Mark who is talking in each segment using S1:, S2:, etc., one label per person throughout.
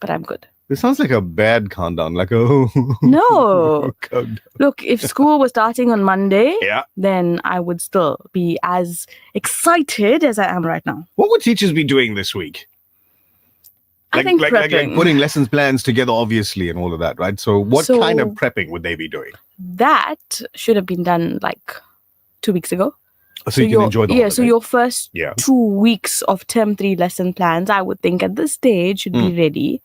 S1: but I'm good.
S2: This sounds like a bad countdown, like a
S1: No.
S2: countdown.
S1: Look, if school was starting on Monday,
S2: Yeah.
S1: then I would still be as excited as I am right now.
S2: What would teachers be doing this week?
S1: I think
S2: like
S1: prepping.
S2: putting lessons plans together, obviously, and all of that, right? So what kind of prepping would they be doing?
S1: That should have been done like 2 weeks ago.
S2: So you can enjoy the holiday.
S1: So your first 2 weeks of term 3 lesson plans, I would think at this stage should be ready.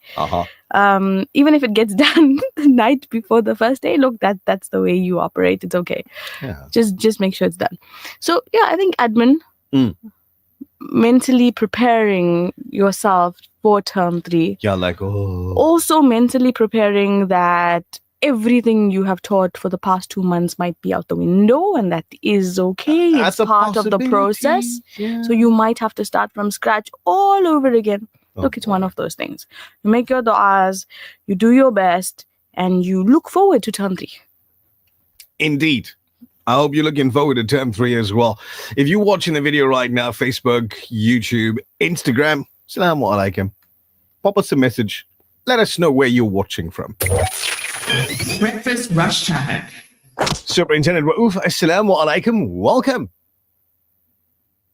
S1: Even if it gets done the night before the first day, look, that's the way you operate. It's okay.
S2: Yeah.
S1: Just make sure it's done. So yeah, I think admin, mentally preparing yourself for term 3.
S2: Yeah, like
S1: Also mentally preparing that everything you have taught for the past 2 months might be out the window, and that is okay. It's part of the process.
S2: Yeah.
S1: So you might have to start from scratch all over again. Look, it's one of those things. You make your du'as, you do your best, and you look forward to term 3.
S2: Indeed. I hope you're looking forward to term 3 as well. If you're watching the video right now, Facebook, YouTube, Instagram, Assalamu alaikum. Pop us a message. Let us know where you're watching from.
S3: Breakfast Rush Chat.
S2: Superintendent Raouf, Assalamu alaikum. Welcome.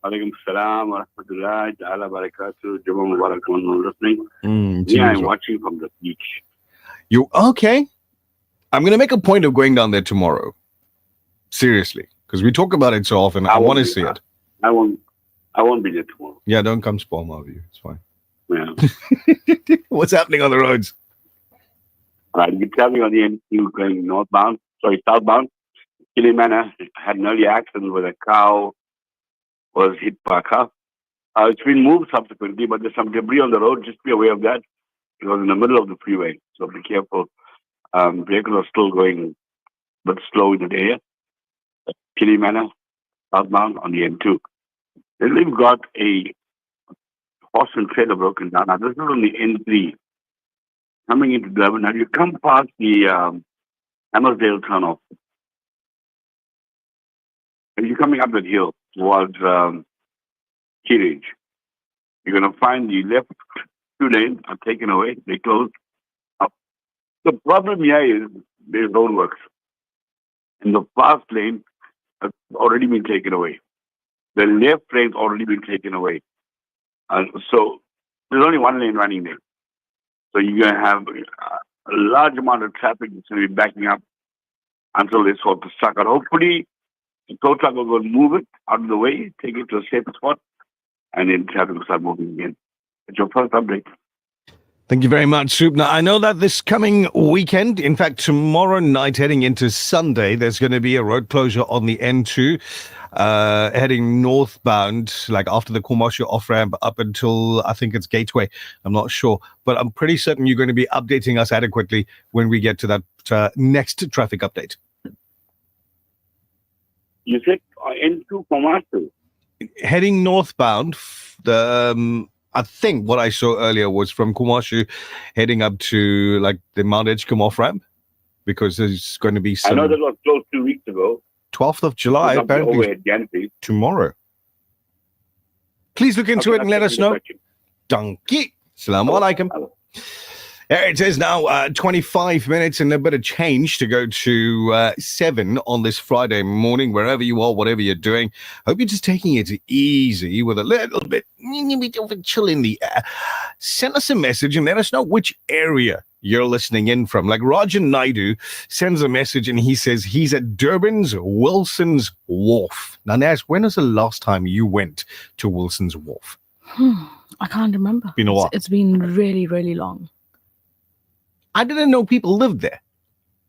S4: Alaikum salam wa rahmatullahi ta'ala barakatuh. Jumma Mubarak on listening. I'm watching from the beach.
S2: You okay? I'm going to make a point of going down there tomorrow. Seriously, because we talk about it so often. I want to see it.
S4: I won't be there tomorrow.
S2: Yeah, don't come spoil my view. It's fine.
S4: Yeah.
S2: What's happening on the roads?
S4: You tell me on the N2 going southbound. Kilimana had an early accident with a cow, was hit by a car. It's been moved subsequently, but there's some debris on the road. Just be aware of that. It was in the middle of the freeway, so be careful. Vehicles are still going but slow in the area. Kilimana, southbound on the N2. Then we've got a horse and trailer broken down. Now, this is on the N3. Coming into Durban, now you come past the Hammersdale turnoff. If you're coming up that hill towards Kiridge, you're going to find the left 2 lanes are taken away. They closed up. The problem here is there's roadworks. And the fast lane has already been taken away. The left lane's already been taken away. So there's only 1 lane running there. So you're going to have a large amount of traffic that's going to be backing up until they sort the stuck out. Hopefully, the tow truck will go and move it out of the way, take it to a safer spot, and then traffic will start moving again. It's your first update.
S2: Thank you very much, Soup. Now, I know that this coming weekend, in fact, tomorrow night heading into Sunday, there's going to be a road closure on the N2 heading northbound, like after the Kumashu off-ramp up until, I think it's Gateway. I'm not sure. But I'm pretty certain you're going to be updating us adequately when we get to that next traffic update.
S4: You said N2 Kumashu?
S2: Heading northbound, I think what I saw earlier was from Kumashu heading up to like the Mount Edgecombe off-ramp, because there's going to be some...
S4: I know that was closed 2 weeks ago.
S2: 12th of July, apparently tomorrow. Please look into it and let us know. Donkey. Assalamu alaikum. There it is now, 25 minutes and a bit of change to go to 7 on this Friday morning, wherever you are, whatever you're doing. Hope you're just taking it easy with a little bit of a chill in the air. Send us a message and let us know which area you're listening in from. Like Rajan Naidu sends a message and he says he's at Durban's Wilson's Wharf. Now, Naz, when was the last time you went to Wilson's Wharf?
S1: I can't remember.
S2: Been a while.
S1: It's been really, really long.
S2: I didn't know people lived there.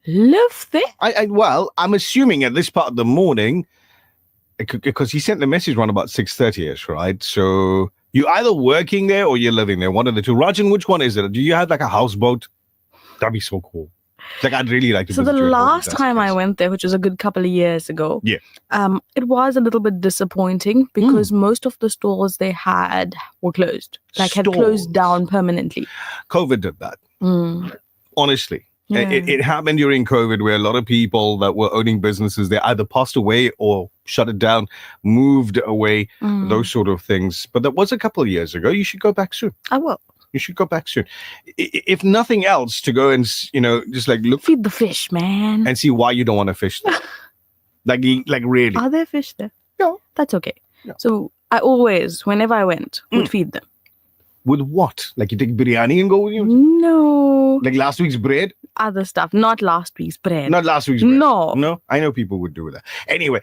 S1: Live there?
S2: Well, I'm assuming at this part of the morning, because he sent the message around about 6:30ish, right? So you're either working there or you're living there, one of the two. Rajan, which one is it? Do you have like a houseboat? That'd be so cool. Like, I'd really like to.
S1: So the last time I went there, which was a good couple of years ago, it was a little bit disappointing because most of the stores they had were closed, had closed down permanently.
S2: COVID did that. Honestly, it happened during COVID, where a lot of people that were owning businesses, they either passed away or shut it down, moved away, those sort of things. But that was a couple of years ago. You should go back soon.
S1: I will.
S2: You should go back soon. If nothing else, to go and, just like look
S1: Feed the fish, man.
S2: and see why you don't want to fish there. like really.
S1: Are there fish there?
S2: No.
S1: That's okay.
S2: No.
S1: So I always, whenever I went, would feed them.
S2: With what? Like you take biryani and go with you?
S1: No.
S2: Like last week's bread?
S1: Other stuff. Not last week's bread.
S2: Not last week's bread.
S1: No.
S2: No? I know people would do that. Anyway,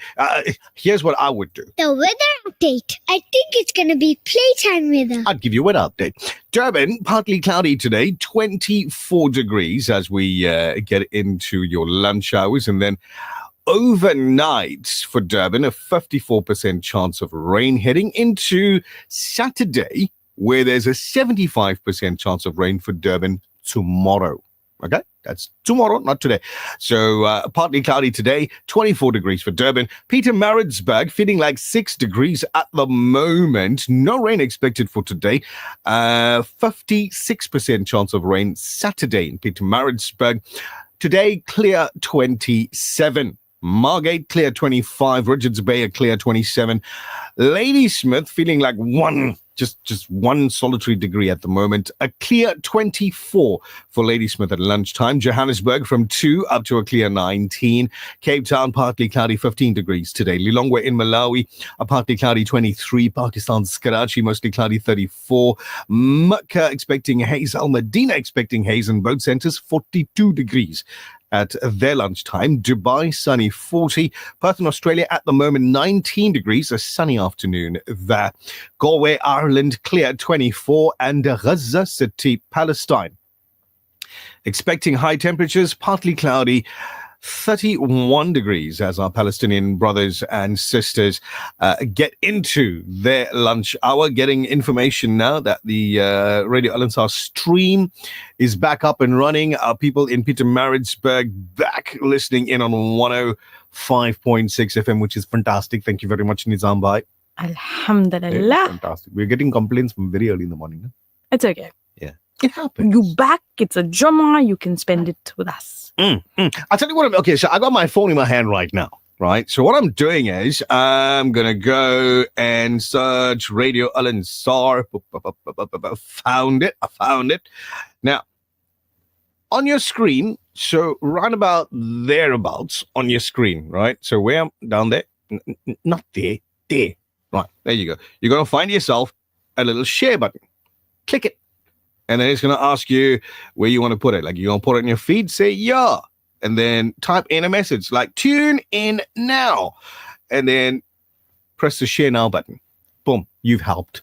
S2: here's what I would do.
S5: The weather update. I think it's going to be playtime weather.
S2: I'd give you an update. Durban, partly cloudy today, 24 degrees as we get into your lunch hours. And then overnight for Durban, a 54% chance of rain heading into Saturday, where there's a 75% chance of rain for Durban tomorrow. Okay, that's tomorrow, not today. So partly cloudy today, 24 degrees for Durban. Pietermaritzburg feeling like 6 degrees at the moment. No rain expected for today. 56% chance of rain Saturday in Pietermaritzburg. Today, clear 27. Margate, clear 25. Richards Bay, a clear 27. Ladysmith feeling like just one solitary degree at the moment. A clear 24 for Ladysmith at lunchtime. Johannesburg from 2 up to a clear 19. Cape Town, partly cloudy, 15 degrees today. Lilongwe in Malawi, a partly cloudy 23. Pakistan's Karachi, mostly cloudy 34. Mecca expecting haze. Al Medina expecting haze, and both centers 42 degrees at their lunchtime. Dubai, sunny 40. Perth in Australia at the moment, 19 degrees, a sunny afternoon there. Galway, Ireland, clear 24. And Gaza City, Palestine, expecting high temperatures, partly cloudy, 31 degrees as our Palestinian brothers and sisters get into their lunch hour. Getting information now that the Radio Al Ansar stream is back up and running. Our people in Pietermaritzburg back listening in on 105.6 FM, which is fantastic. Thank you very much, Nizam Bhai.
S1: Alhamdulillah.
S2: Fantastic. We're getting complaints from very early in the morning. Huh?
S1: It's okay.
S2: Yeah, it happens.
S1: You back. It's a Jummah. You can spend it with us.
S2: I'll tell you what. Okay, so I got my phone in my hand right now, right? So what I'm doing is I'm going to go and search Radio Al Ansar. Found it. I found it. Now, on your screen, so round about thereabouts on your screen, right? So where I'm down there, not there, there. Right, there you go. You're going to find yourself a little share button. Click it. And then it's going to ask you where you want to put it. Like, you're going to put it in your feed, say, yeah. And then type in a message like, tune in now. And then press the share now button. Boom, you've helped.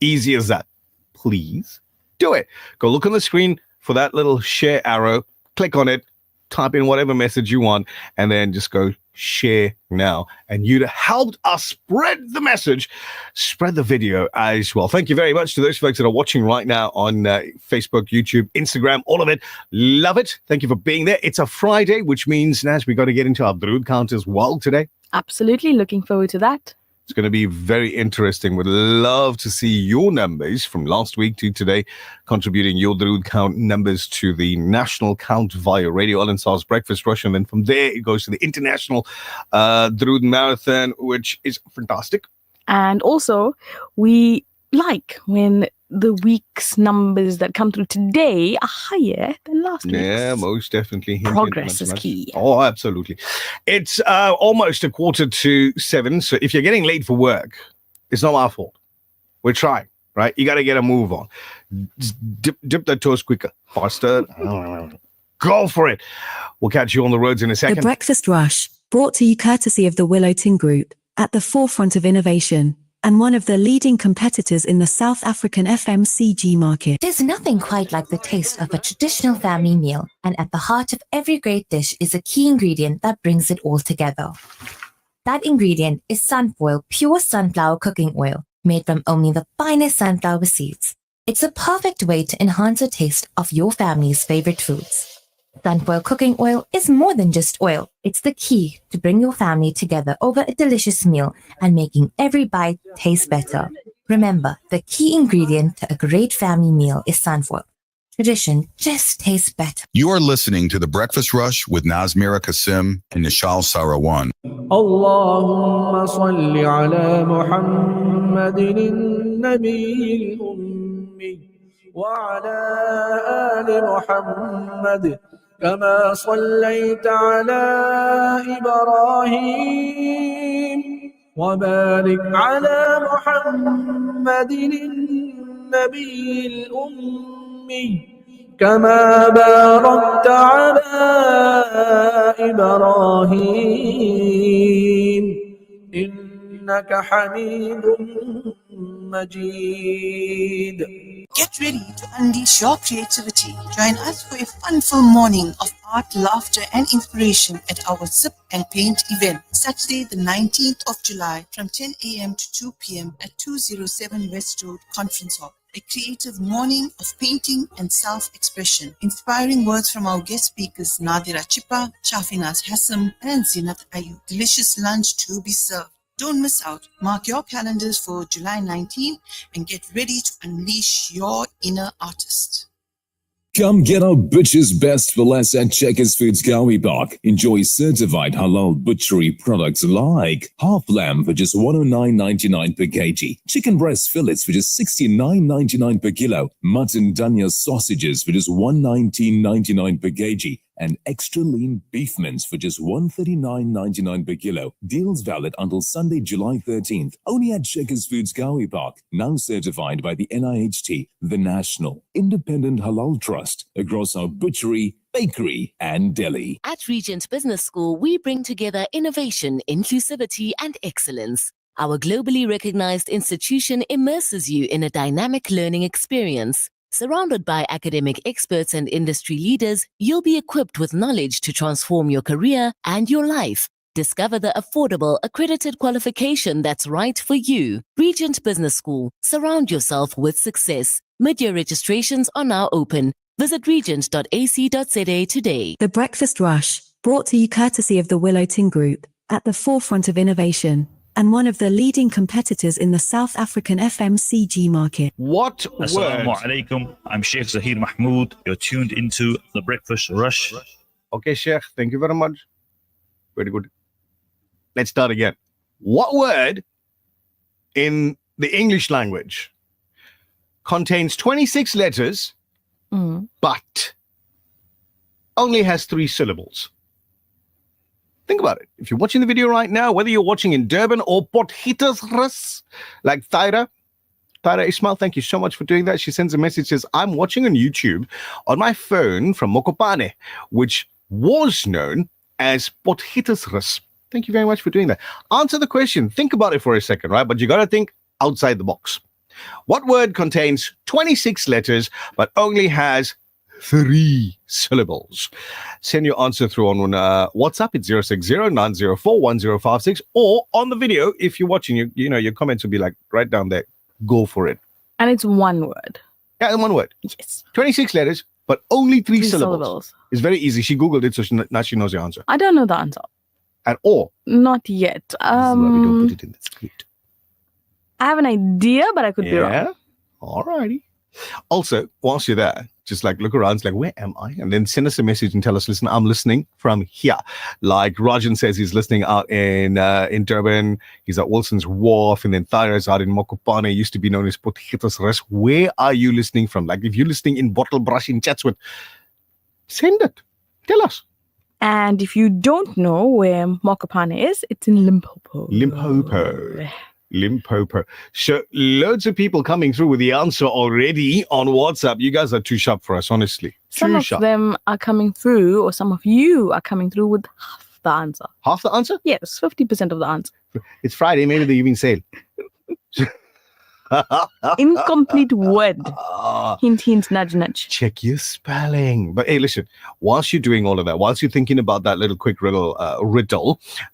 S2: Easy as that. Please do it. Go look on the screen for that little share arrow. Click on it. Type in whatever message you want. And then just go share now. And you'd helped us spread the message, spread the video as well. Thank you very much to those folks that are watching right now on Facebook, YouTube, Instagram, all of it. Love it. Thank you for being there. It's a Friday, which means, Naz, we got to get into our Drood count as well today.
S1: Absolutely. Looking forward to that.
S2: It's going to be very interesting. Would love to see your numbers from last week to today, contributing your Drood count numbers to the national count via Radio Al Ansar's Breakfast Rush. And then from there, it goes to the international Drood Marathon, which is fantastic.
S1: And also, we like when the week's numbers that come through today are higher than last week's.
S2: Yeah, most definitely.
S1: Progress is key.
S2: Oh, absolutely. It's almost 6:45. So if you're getting late for work, it's not our fault. We're trying, right? You got to get a move on. Dip the toes quicker, faster. Go for it. We'll catch you on the roads in a second.
S6: The Breakfast Rush, brought to you courtesy of the Willow Tin Group, at the forefront of innovation and one of the leading competitors in the South African FMCG market.
S7: There's nothing quite like the taste of a traditional family meal, and at the heart of every great dish is a key ingredient that brings it all together. That ingredient is Sunfoil pure sunflower cooking oil, made from only the finest sunflower seeds. It's a perfect way to enhance the taste of your family's favorite foods. Sunfoil cooking oil is more than just oil. It's the key to bring your family together over a delicious meal and making every bite taste better. Remember, the key ingredient to a great family meal is Sunfoil. Tradition just tastes better.
S8: You are listening to The Breakfast Rush with Nazmira Kasim and Nishal Sarawan.
S9: اللهم صل على محمد النبي الأمي وعلى آل محمد كما صليت على إبراهيم وبارك على محمد النبي الأمي كما باركت على إبراهيم إنك حميد مجيد.
S3: Get ready to unleash your creativity. Join us for a fun-filled morning of art, laughter, and inspiration at our Sip and Paint event, Saturday, the 19th of July, from 10 a.m. to 2 p.m. at 207 West Road Conference Hall. A creative morning of painting and self-expression. Inspiring words from our guest speakers Nadira Chipa, Shafinaz Hassam, and Zinat Ayub. Delicious lunch to be served. Don't miss out. Mark your calendars for July 19 and get ready to unleash your inner artist.
S10: Come get our butcher's best for less at Checkers Foods Gawi Park. Enjoy certified halal butchery products like half lamb for just $109.99 per kg, chicken breast fillets for just $69.99 per kilo, mutton dhania sausages for just $119.99 per kg, and extra lean beef mince for just $139.99 per kilo. Deals valid until Sunday, July 13th. Only at Checkers Foods Gawi Park. Now certified by the NIHT, the National Independent Halal Trust, across our butchery, bakery, and deli.
S11: At Regent Business School, we bring together innovation, inclusivity, and excellence. Our globally recognized institution immerses you in a dynamic learning experience. Surrounded by academic experts and industry leaders, you'll be equipped with knowledge to transform your career and your life. Discover the affordable, accredited qualification that's right for you. Regent Business School. Surround yourself with success. Mid-year registrations are now open. Visit regent.ac.za today.
S6: The Breakfast Rush, brought to you courtesy of the Willow Tin Group, at the forefront of innovation, and one of the leading competitors in the South African FMCG market.
S2: What
S12: Assalamu
S2: word?
S12: alaikum. I'm Sheikh Zahir Mahmood. You're tuned into the Breakfast Rush.
S2: Okay, Sheikh, thank you very much. Very good. Let's start again. What word in the English language contains 26 letters but only has 3 syllables? Think about it. If you're watching the video right now, whether you're watching in Durban or Port Elizabeth, like Thaira Ismail, thank you so much for doing that. She sends a message, says, I'm watching on YouTube on my phone from Mokopane, which was known as Port Elizabeth. Thank you very much for doing that. Answer the question. Think about it for a second, right? But you got to think outside the box. What word contains 26 letters but only has 3 syllables? Send your answer through on WhatsApp. It's 060-904-1056, or on the video if you're watching. Your comments will be like right down there. Go for it.
S1: And it's one word.
S2: Yeah, one word.
S1: Yes.
S2: 26 letters but only 3
S1: 3
S2: syllables. It's very easy. She googled it, so now she knows the answer.
S1: I don't know the answer.
S2: At all.
S1: Not yet.
S2: This is why we don't put it in the script.
S1: I have an idea, but I could be wrong.
S2: All righty. Also, whilst you're there, just like look around, it's like, where am I? And then send us a message and tell us, listen, I'm listening from here. Like Rajan says, he's listening out in Durban. He's at Wilson's Wharf, and then Thaira's out in Mokopane, used to be known as Port Elizabeth. Where are you listening from? Like if you're listening in Bottlebrush in Chatsworth, send it. Tell us.
S1: And if you don't know where Mokopane is, it's in Limpopo.
S2: Limpopo. So loads of people coming through with the answer already on WhatsApp. You guys are too sharp for us, honestly.
S1: Some
S2: Too
S1: of
S2: sharp.
S1: them are coming through, or some of you are coming through with half the answer.
S2: Half the answer?
S1: Yes, 50% of the answer.
S2: It's Friday, maybe the evening sale.
S1: Incomplete word. Hint, hint, nudge, nudge.
S2: Check your spelling. But hey, listen, whilst you're doing all of that, whilst you're thinking about that little quick riddle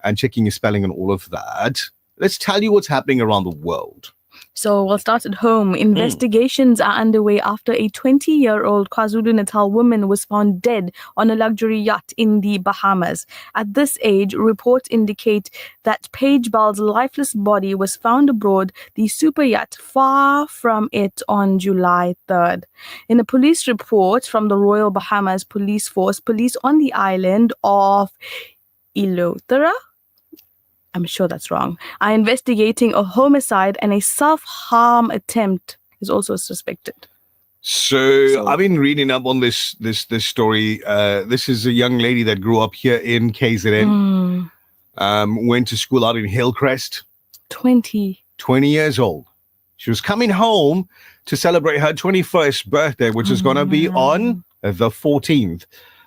S2: and checking your spelling and all of that, let's tell you what's happening around the world.
S1: So we'll start at home. Investigations are underway after a 20-year-old KwaZulu-Natal woman was found dead on a luxury yacht in the Bahamas. At this age, reports indicate that Paige Bell's lifeless body was found aboard the super yacht far from it on July 3rd. In a police report from the Royal Bahamas Police Force, police on the island of Eleuthera, I'm sure that's wrong, are investigating a homicide, and a self-harm attempt is also suspected.
S2: So I've been reading up on this story. This is a young lady that grew up here in KZN. Went to school out in Hillcrest.
S1: 20
S2: years old. She was coming home to celebrate her 21st birthday, which is going to be on the 14th,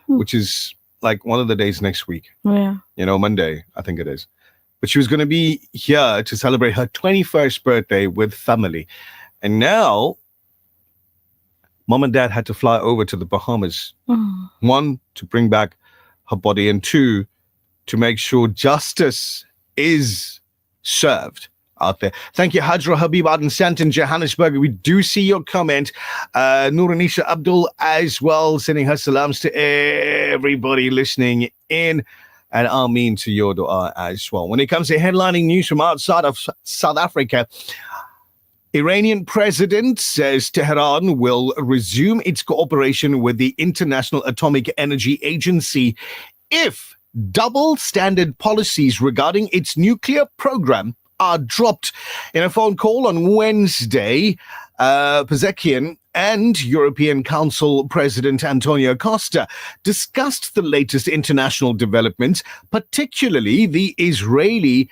S2: which is like one of the days next week.
S1: Yeah.
S2: Monday, I think it is. But she was going to be here to celebrate her 21st birthday with family. And now, mom and dad had to fly over to the Bahamas. One, to bring back her body, and two, to make sure justice is served out there. Thank you, Hajra Habib Aden Sant in Johannesburg. We do see your comment. Nuranisha Abdul as well, sending her salams to everybody listening in. And Ameen to your dua as well. When it comes to headlining news from outside of South Africa, Iranian president says Tehran will resume its cooperation with the International Atomic Energy Agency if double standard policies regarding its nuclear program are dropped. In a phone call on Wednesday, Pezeshkian and European Council President Antonio Costa discussed the latest international developments, particularly the Israeli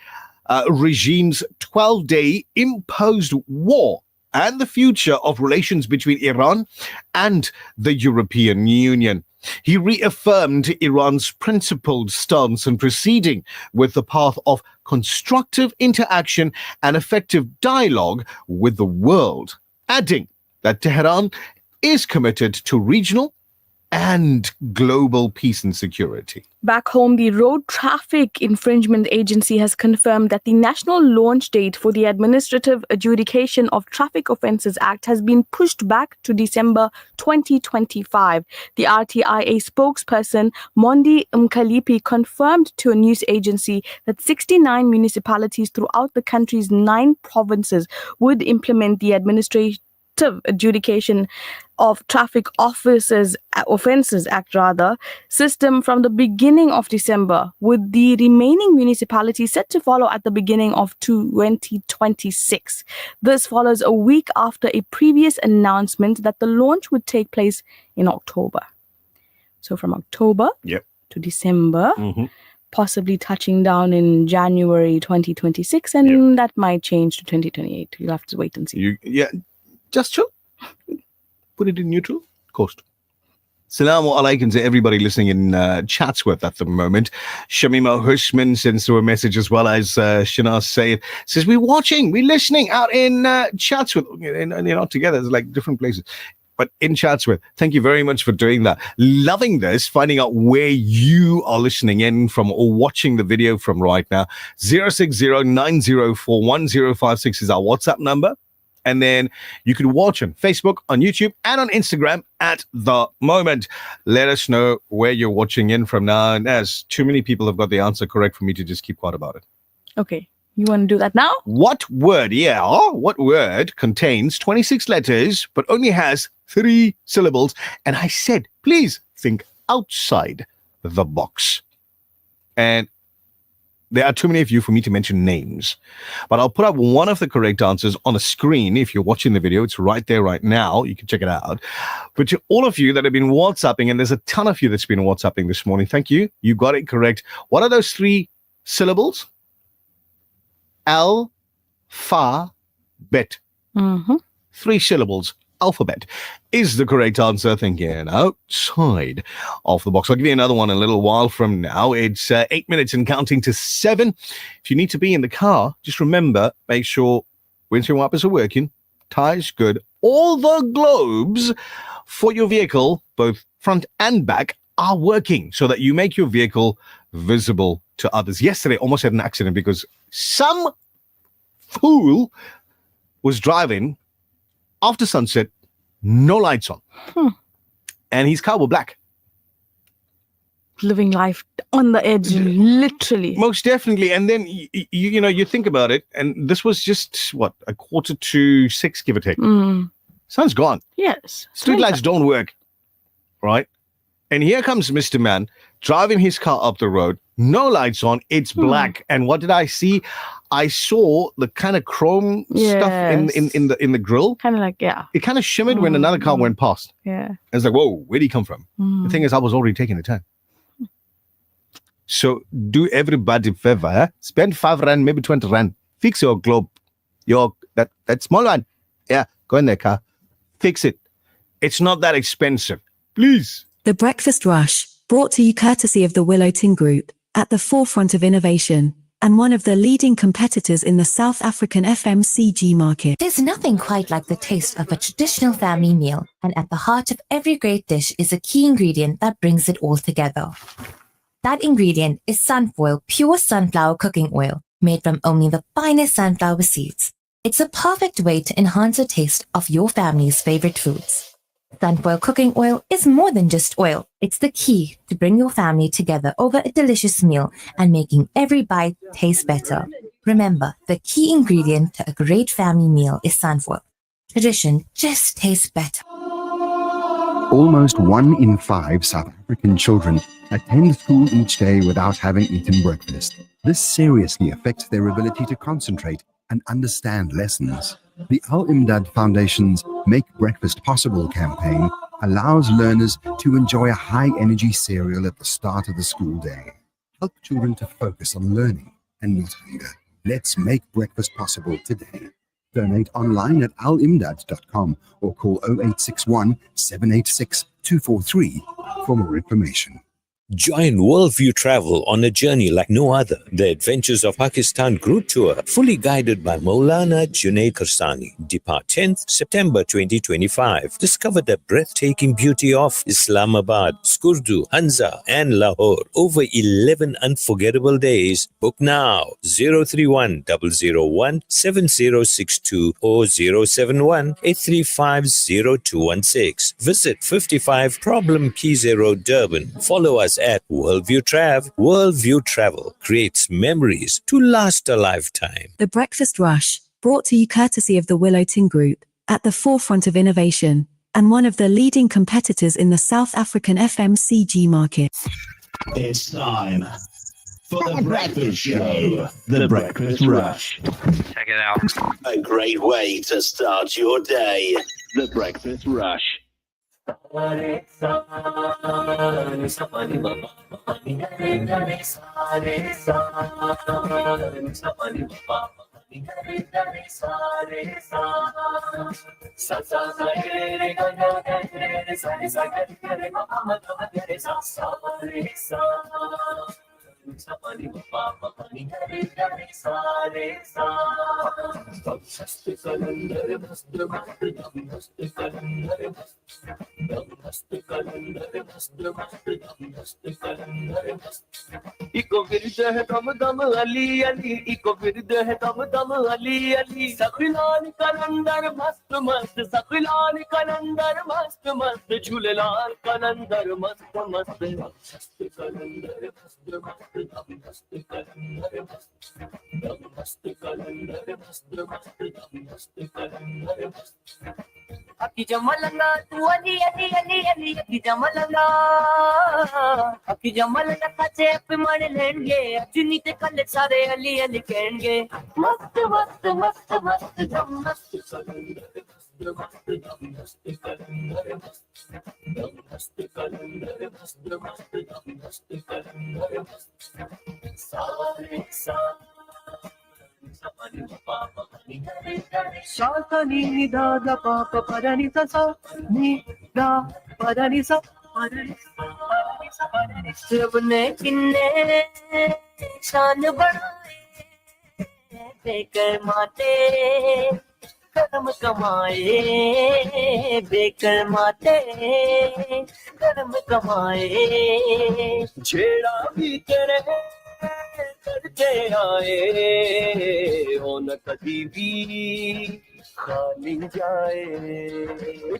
S2: regime's 12-day imposed war and the future of relations between Iran and the European Union. He reaffirmed Iran's principled stance in proceeding with the path of constructive interaction and effective dialogue with the world, adding that Tehran is committed to regional and global peace and security.
S1: Back home, the Road Traffic Infringement Agency has confirmed that the national launch date for the Administrative Adjudication of Traffic Offences Act has been pushed back to December 2025. The RTIA spokesperson, Mondi Mkalipi, confirmed to a news agency that 69 municipalities throughout the country's 9 provinces would implement the Administrative Adjudication of Traffic Offences Act system from the beginning of December, with the remaining municipalities set to follow at the beginning of 2026. This follows a week after a previous announcement that the launch would take place in October. So from October to December, possibly touching down in January 2026, and that might change to 2028. You'll have to wait and see.
S2: Just chill. Put it in neutral. Coast. Assalamu alaikum to everybody listening in Chatsworth at the moment. Shamima Hushman sends through a message, as well as Shanaz Sayed says, we're watching, we're listening out in Chatsworth. And they're not together, it's like different places. But in Chatsworth, thank you very much for doing that. Loving this, finding out where you are listening in from or watching the video from right now. 060-904-1056 is our WhatsApp number. And then you can watch on Facebook, on YouTube, and on Instagram at the moment. Let us know where you're watching in from now. And as too many people have got the answer correct for me to just keep quiet about it.
S1: Okay. You want to do that now?
S2: What word contains 26 letters but only has 3 syllables? And I said, please think outside the box. And there are too many of you for me to mention names, but I'll put up one of the correct answers on a screen. If you're watching the video, it's right there right now. You can check it out. But to all of you that have been WhatsApping, and there's a ton of you that's been WhatsApping this morning, thank you. You got it correct. What are those 3 syllables? Alphabet. 3 syllables. Alphabet is the correct answer. Thinking outside of the box. I'll give you another one a little while from now. It's 8 minutes and counting to 7. If you need to be in the car, just remember, make sure windscreen wipers are working, tires good, all the globes for your vehicle, both front and back, are working so that you make your vehicle visible to others. Yesterday, almost had an accident because some fool was driving after sunset, no lights on. And his car was black.
S1: Living life on the edge, literally.
S2: Most definitely. And then, you think about it, and this was just, 5:45, give or take. Sun's gone.
S1: Yes.
S2: Streetlights don't work, right? And here comes Mr. Man driving his car up the road, no lights on, it's black. And what did I see? I saw the kind of chrome stuff in the grill.
S1: Kind of like, yeah.
S2: It kind of shimmered when another car went past.
S1: Yeah.
S2: And it's like, whoa, where'd he come from? The thing is, I was already taking the turn. So do everybody a favor. Spend 5 rand, maybe 20 rand. Fix your globe. That small one. Yeah, go in there, car. Fix it. It's not that expensive. Please.
S6: The Breakfast Rush, brought to you courtesy of the Willow Tin Group, at the forefront of innovation, and one of the leading competitors in the South African FMCG market.
S7: There's nothing quite like the taste of a traditional family meal, and at the heart of every great dish is a key ingredient that brings it all together. That ingredient is Sunfoil pure sunflower cooking oil, made from only the finest sunflower seeds. It's a perfect way to enhance the taste of your family's favorite foods. Sunfoil cooking oil is more than just oil. It's the key to bring your family together over a delicious meal and making every bite taste better. Remember, the key ingredient to a great family meal is Sunfoil. Tradition just tastes better.
S13: Almost 1 in 5 South African children attend school each day without having eaten breakfast. This seriously affects their ability to concentrate and understand lessons. The Al Imdad Foundation's Make Breakfast Possible campaign allows learners to enjoy a high-energy cereal at the start of the school day. Help children to focus on learning and not hunger. Let's make breakfast possible today. Donate online at alimdad.com or call 0861 786 243 for more information.
S14: Join Worldview Travel on a journey like no other. The Adventures of Pakistan Group Tour, fully guided by Maulana Junaid Karsani. Depart 10th September 2025. Discover the breathtaking beauty of Islamabad, Skurdu, Hanza and Lahore. Over 11 unforgettable days. Book now. 031 001 7062 or 071 835 0216. Visit 55 Problem Key Road, Durban. Follow us at Worldview Trav. Worldview Travel creates memories to last a lifetime.
S6: The Breakfast Rush, brought to you courtesy of the Willow Tin Group, at the forefront of innovation, and one of the leading competitors in the South African FMCG market.
S15: It's time for the breakfast show, the Breakfast Rush.
S16: Check it out.
S15: A great way to start your day, the Breakfast Rush.
S9: इको विरद है दम दम Ali Ali eco विरद है दम दम अली अली सखिलान कलंदर मस्त मस्त सखिलान कलंदर मस्त मस्त झूलेलाल कलंदर मस्त मस्त मस्त कलंदर मस्त मस्त दम मस्त कलंदर मस्त कलंदर मस्त मस्त दम मस्त कलंदर मस्त अकी जमलना तू अली अली अली अली अकी जमलना अकी जमलना कचे पे मण लेंगे अजनी ते कल सारे अली अली कहेंगे मस्त मस्त मस्त मस्त दम मस्त कलंदर मस्त दम मस्त कलंदर मस्त कलंदर मस्त मस्त दम मस्त कलंदर मस्त सारे सा शासनी निदा दा पाप परनी सा निदा परनी सा रब ने किन्ने शान बढ़ाए बेकर माते कर्म कमाए बेकर माते कर्म कमाए छेड़ा भी तेरे करते आए हो न कभी भी खाली जाए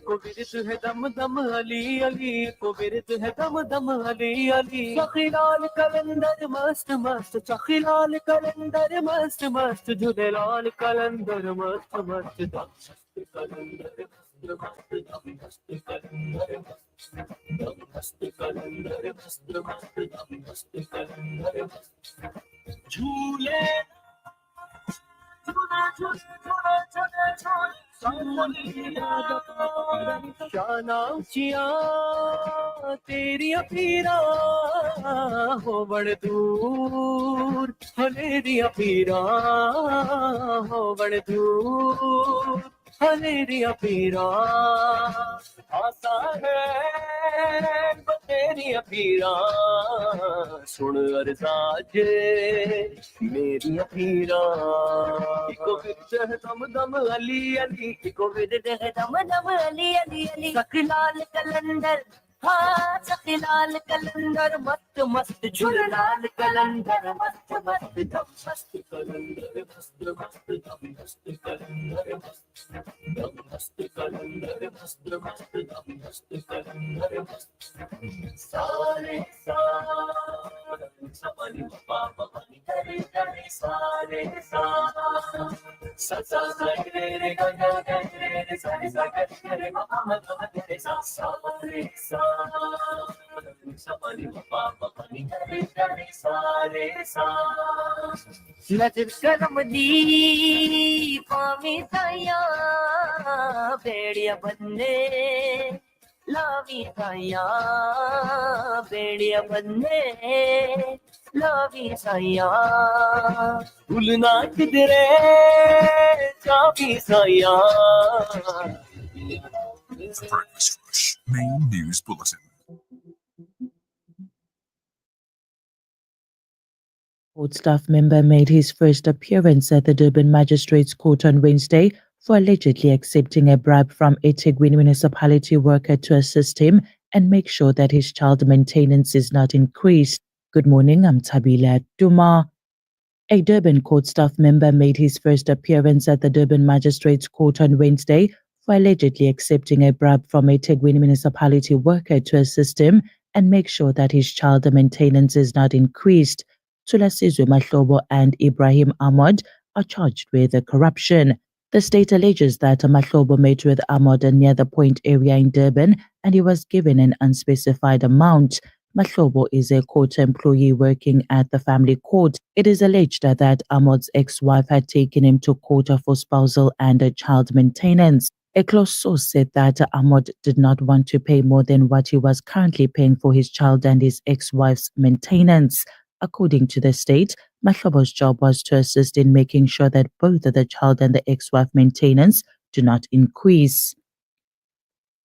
S9: को विरत है दम दम अली अली को विरत है दम दम अली अली सखीलाल कलंदर मस्त मस्त सखीलाल कलंदर मस्त मस्त झूलेलाल कलंदर मस्त मस्त दम मस्त कलंदर मस्त दम मस्त कलंदर दम मस्त कलंदर मस्त मस्त दम मस्त कलंदर झूले शाना उचिया तेरिया पीरा हो बड़ दूर हनेरिया पीरा हो बड़ दूर हनेरिया पीरा आसा है तेरिया पीरा सुन अरसाज मेरिया पीरा इको विद दम दम Ali Ali eco with them दम अली अली अली सकलाल कलंदर हाँ सकलाल कलंदर मस्त मस्त झुललाल कलंदर मस्त मस्त दम मस्त कलंदर मस्त मस्त दम मस्त कलंदर दम मस्त कलंदर मस्त मस्त दम मस्त कलंदर सारे सारे सपनी पापा पनी करे करे सारे सा सा रे रे गा गा रे रे सा रे सा रे पापा मत रे सा सारे सा सपनी पापा पनी करे करे सारे सा लजर करम दी पामी ताया बेड़िया बन्ने लावी ताया बेड़िया बन्ने लावी साया भूलना किधरे चाबी साया
S10: Breakfast Rush Main News Bulletin.
S16: Court staff member made his first appearance at the Durban Magistrates Court on Wednesday for allegedly accepting a bribe from a eThekwini municipality worker to assist him and make sure that his child maintenance is not increased. Good morning, I'm Tabila Duma. A Durban court staff member made his first appearance at the Durban Magistrates Court on Wednesday for allegedly accepting a bribe from a eThekwini municipality worker to assist him and make sure that his child maintenance is not increased. Thulasizwe Mahlobo and Ibrahim Ahmad are charged with corruption. The state alleges that Mahlobo met with Ahmad near the Point area in Durban and he was given an unspecified amount. Mahlobo is a court employee working at the family court. It is alleged that Ahmad's ex-wife had taken him to court for spousal and child maintenance. A close source said that Ahmad did not want to pay more than what he was currently paying for his child and his ex-wife's maintenance. According to the state, Mahlobo's job was to assist in making sure that both the child and the ex-wife maintenance do not increase.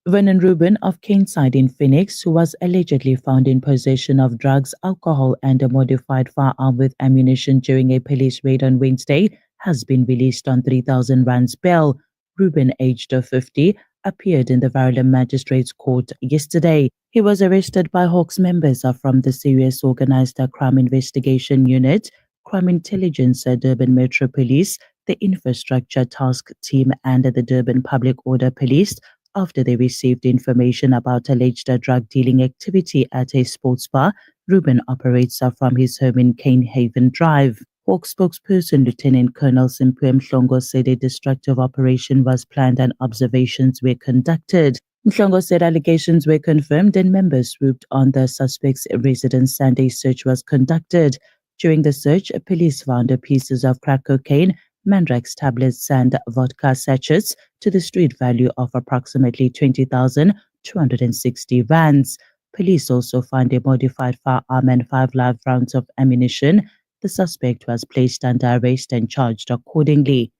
S16: Vernon Rubin of Kenside in Phoenix, who was allegedly found in possession of drugs, alcohol and a modified firearm with ammunition during a police raid on Wednesday, has been released on 3,000 rands bail. Rubin, aged 50, appeared in the Verulam Magistrates Court yesterday. He was arrested by Hawks members from the Serious Organized Crime Investigation Unit, Crime Intelligence Durban Metro Police, the Infrastructure Task Team and the Durban Public Order Police after they received information about alleged drug dealing activity at a sports bar. Rubin operates from his home in Cane Haven Drive. Hawk spokesperson Lieutenant Colonel Simphiwe Mhlongo said a destructive operation was planned and observations were conducted. Mhlongo said allegations were confirmed and members swooped on the suspect's residence and a search was conducted. During the search, police found pieces of crack cocaine, Mandrax tablets and vodka sachets to the street value of approximately 20,260 rands. Police also found a modified firearm and 5 live rounds of ammunition. The suspect was placed under arrest and charged accordingly.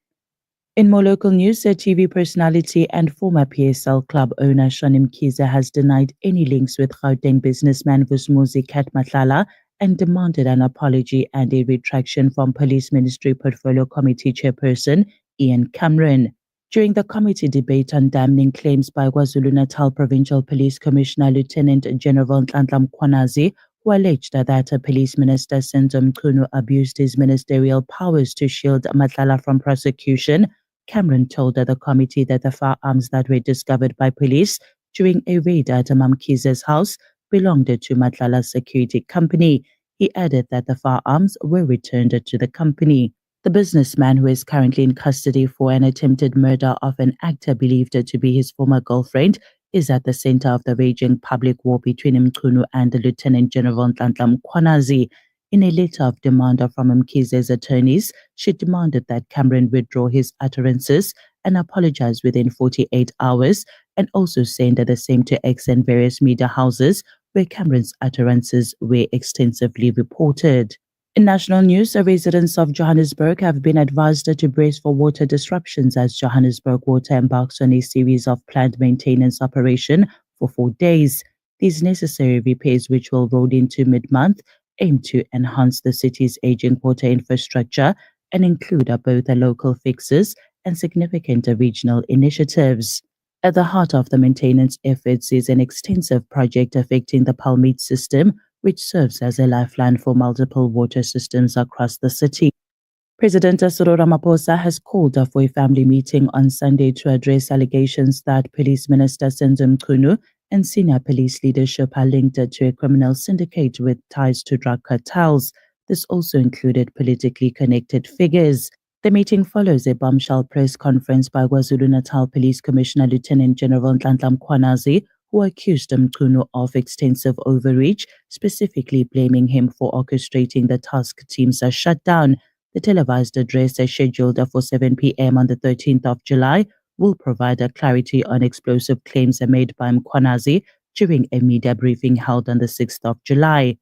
S16: In more local news, a TV personality and former PSL club owner Shani Mkhize has denied any links with Gauteng businessman Vusumuzi Kat Matlala and demanded an apology and a retraction from Police Ministry Portfolio Committee Chairperson Ian Cameron. During the committee debate on damning claims by KwaZulu-Natal Provincial Police Commissioner Lieutenant General Nhlanhla Mkhwanazi, who alleged that Police Minister Senzo Mchunu abused his ministerial powers to shield Matlala from prosecution, Cameron told the committee that the firearms that were discovered by police during a raid at Mamkhize's house belonged to Matlala's security company. He added that the firearms were returned to the company. The businessman, who is currently in custody for an attempted murder of an actor believed to be his former girlfriend, is at the center of the raging public war between Mchunu and the Lieutenant General Nhlanhla Mkhwanazi. In a letter of demand from Mkhize's attorneys, she demanded that Cameron withdraw his utterances and apologize within 48 hours, and also send the same to X and various media houses where Cameron's utterances were extensively reported. In national news, the residents of Johannesburg have been advised to brace for water disruptions as Johannesburg Water embarks on a series of planned maintenance operation for 4 days. These necessary repairs, which will roll into mid-month, aim to enhance the city's aging water infrastructure and include both the local fixes and significant regional initiatives. At the heart of the maintenance efforts is an extensive project affecting the Palmate system, which serves as a lifeline for multiple water systems across the city. President Cyril Ramaphosa has called for a family meeting on Sunday to address allegations that Police Minister Senzo Mchunu and senior police leadership are linked to a criminal syndicate with ties to drug cartels. This also included politically connected figures. The meeting follows a bombshell press conference by KwaZulu-Natal Police Commissioner Lieutenant General Nhlanhla Mkhwanazi, who accused Mchunu of extensive overreach, specifically blaming him for orchestrating the task team's shutdown. The televised address, scheduled for 7 p.m. on the 13th of July, will provide clarity on explosive claims made by Mkhwanazi during a media briefing held on the 6th of July.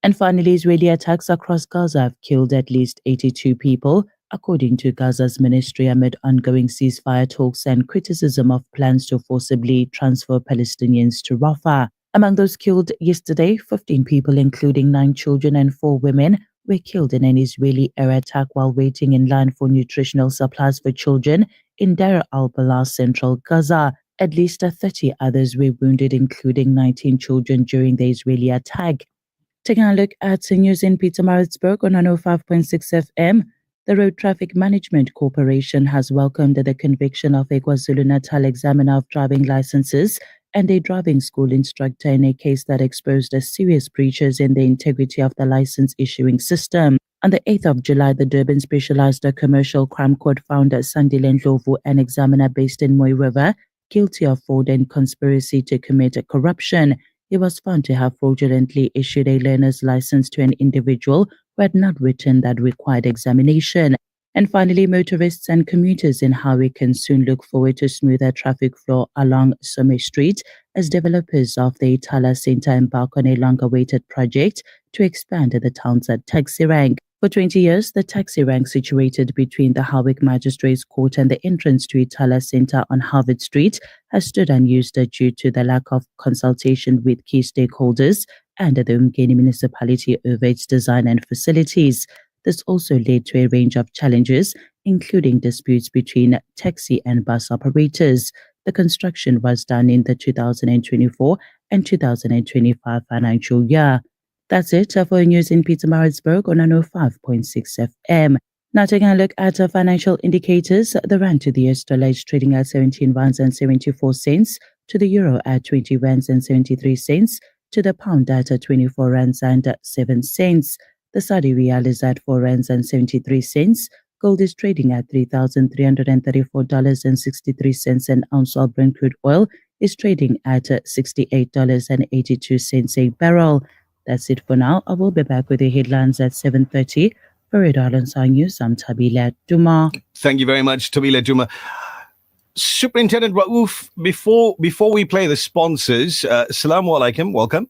S16: And finally, Israeli attacks across Gaza have killed at least 82 people, according to Gaza's ministry, amid ongoing ceasefire talks and criticism of plans to forcibly transfer Palestinians to Rafah. Among those killed yesterday, 15 people, including 9 children and 4 women, were killed in an Israeli air attack while waiting in line for nutritional supplies for children in Deir al-Balah, central Gaza. At least 30 others were wounded, including 19 children, during the Israeli attack. Taking a look at news in Pietermaritzburg on 105.6 FM, the Road Traffic Management Corporation has welcomed the conviction of a KwaZulu-Natal examiner of driving licenses and a driving school instructor in a case that exposed serious breaches in the integrity of the license issuing system. On the 8th of July, the Durban Specialized Commercial Crime Court found Sandile Ndlovu, an examiner based in Mooi River, guilty of fraud and conspiracy to commit corruption. He was found to have fraudulently issued a learner's license to an individual who had not written that required examination. And finally, motorists and commuters in Howick can soon look forward to smoother traffic flow along Some Street as developers of the Itala Centre embark on a long-awaited project to expand the town's taxi rank. For 20 years, the taxi rank situated between the Howick Magistrates Court and the entrance to Itala Centre on Harvard Street has stood unused due to the lack of consultation with key stakeholders and the Umgeni municipality over its design and facilities. This also led to a range of challenges, including disputes between taxi and bus operators. The construction was done in the 2024 and 2025 financial year. That's it for news in Pietermaritzburg on 105.6 FM. Now taking a look at financial indicators, the rand to the US dollar is trading at 17 rands and 74 cents, to the euro at 20 rands and 73 cents, to the pound at 24 rands and 7 cents. The Saudi Riyal is at 4 rands and 73 cents. Gold is trading at $3,334.63. An ounce of Brent crude oil is trading at $68.82 a barrel. That's it for now. I will be back with the headlines at 7:30. For Red Island News, I'm Tabila Duma.
S2: Thank you very much, Tabila Duma. Superintendent Raouf, before we play the sponsors, Assalamu alaikum, welcome.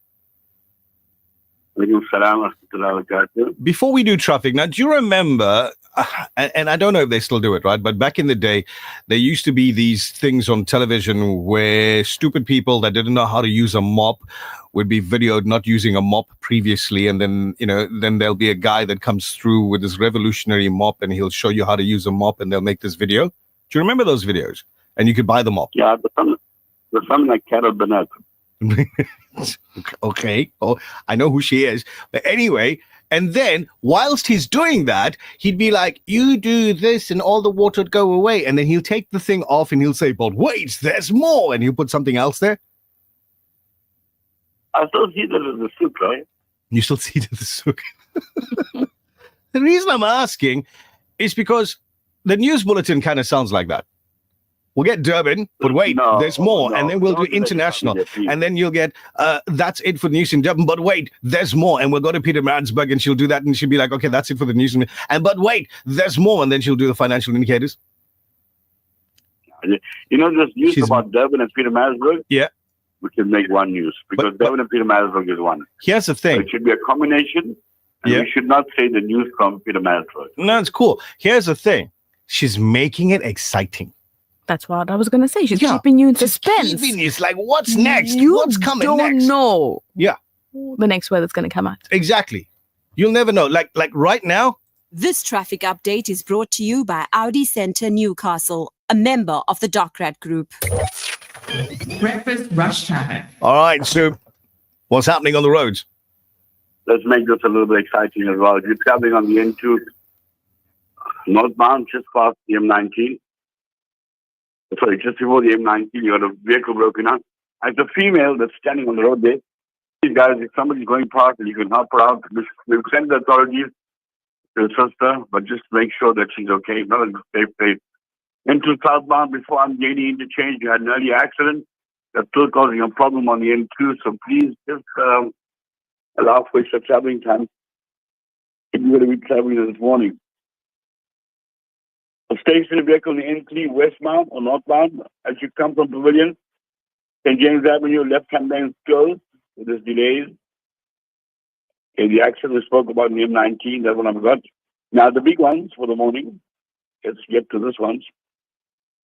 S2: Before we do traffic, now, do you remember, and I don't know if they still do it, right? But back in the day, there used to be these things on television where stupid people that didn't know how to use a mop would be videoed not using a mop previously. And then, then there'll be a guy that comes through with this revolutionary mop and he'll show you how to use a mop and they'll make this video. Do you remember those videos? And you could buy the mop.
S4: Yeah, there's something like Carol Burnett.
S2: Okay. Oh, I know who she is. But anyway, and then whilst he's doing that, he'd be like, you do this and all the water would go away. And then he'll take the thing off and he'll say, but wait, there's more. And he'll put something else there.
S4: I still see that as a souk, right?
S2: You still see it as a souk. The reason I'm asking is because the news bulletin kind of sounds like that. We'll get Durban, but wait, there's more. And then we'll do international. And then you'll get, that's it for the news in Durban. But wait, there's more. And we'll go to Peter Maritzburg and she'll do that. And she'll be like, okay, that's it for the news. But wait, there's more. And then she'll do the financial indicators.
S4: This news about Durban and Peter Maritzburg?
S2: Yeah.
S4: We should make one news because Durban and Peter Maritzburg is one.
S2: Here's the thing.
S4: So it should be a combination. And we should not say the news from Peter Maritzburg.
S2: No, it's cool. Here's the thing. She's making it exciting.
S1: That's what I was going to say. She's keeping you in suspense.
S2: It's like, what's next?
S1: You
S2: what's coming
S1: don't
S2: next?
S1: know.
S2: Yeah.
S1: The next word that's going to come out.
S2: Exactly. You'll never know. Like right now.
S17: This traffic update is brought to you by Audi Centre Newcastle, a member of the Docrat Group.
S18: Breakfast rush traffic.
S2: All right, so what's happening on the roads?
S4: Let's make this a little bit exciting as well. If you're traveling on the N2 northbound, just past the M19. Sorry, just before the M19, you got a vehicle broken up. As a female that's standing on the road there, these guys, if somebody's going past, you can help her out. We'll send the authorities to assist her, but just make sure that she's okay. Not a safe place. Into southbound, before I'm getting interchange, you had an early accident that's still causing a problem on the N2. So please just allow for extra traveling time if you're going to be traveling this morning. A stationary vehicle on the N3 westbound or northbound as you come from Pavilion, St. James Avenue, left-hand lane is closed. There's delays. Okay, the accident we spoke about in the M19, that one I've got. Now the big ones for the morning, let's get to this one.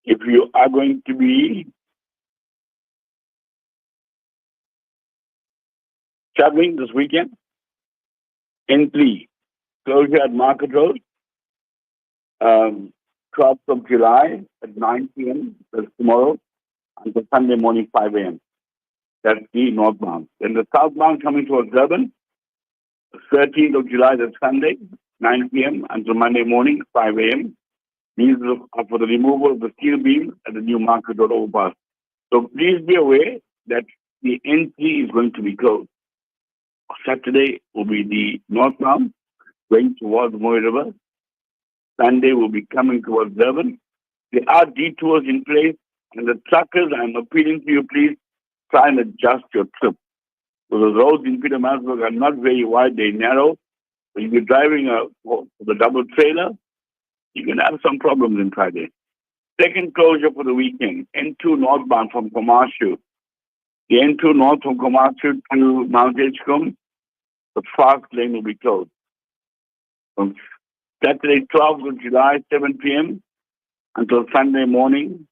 S4: If you are going to be traveling this weekend, N3, closure at Market Road, 12th of July at 9 p.m. That's tomorrow until Sunday morning 5 a.m. That's the northbound. Then the southbound coming towards Durban, 13th of July, that's Sunday, 9 p.m. until Monday morning 5 a.m. These are for the removal of the steel beam at the new Market Road overpass. So please be aware that the N3 is going to be closed. Saturday will be the northbound going towards Moy River. Sunday will be coming towards Durban. There are detours in place, and the truckers, I'm appealing to you, please try and adjust your trip. So the roads in Peter Maritzburg are not very wide, they're narrow. So if you're driving the double trailer, you can have some problems in Friday. Second closure for the weekend, N2 northbound from Commercial. The N2 north from Commercial to Mount Edgecombe, the fast lane will be closed. From Saturday, 12th of July, 7 p.m. until Sunday morning,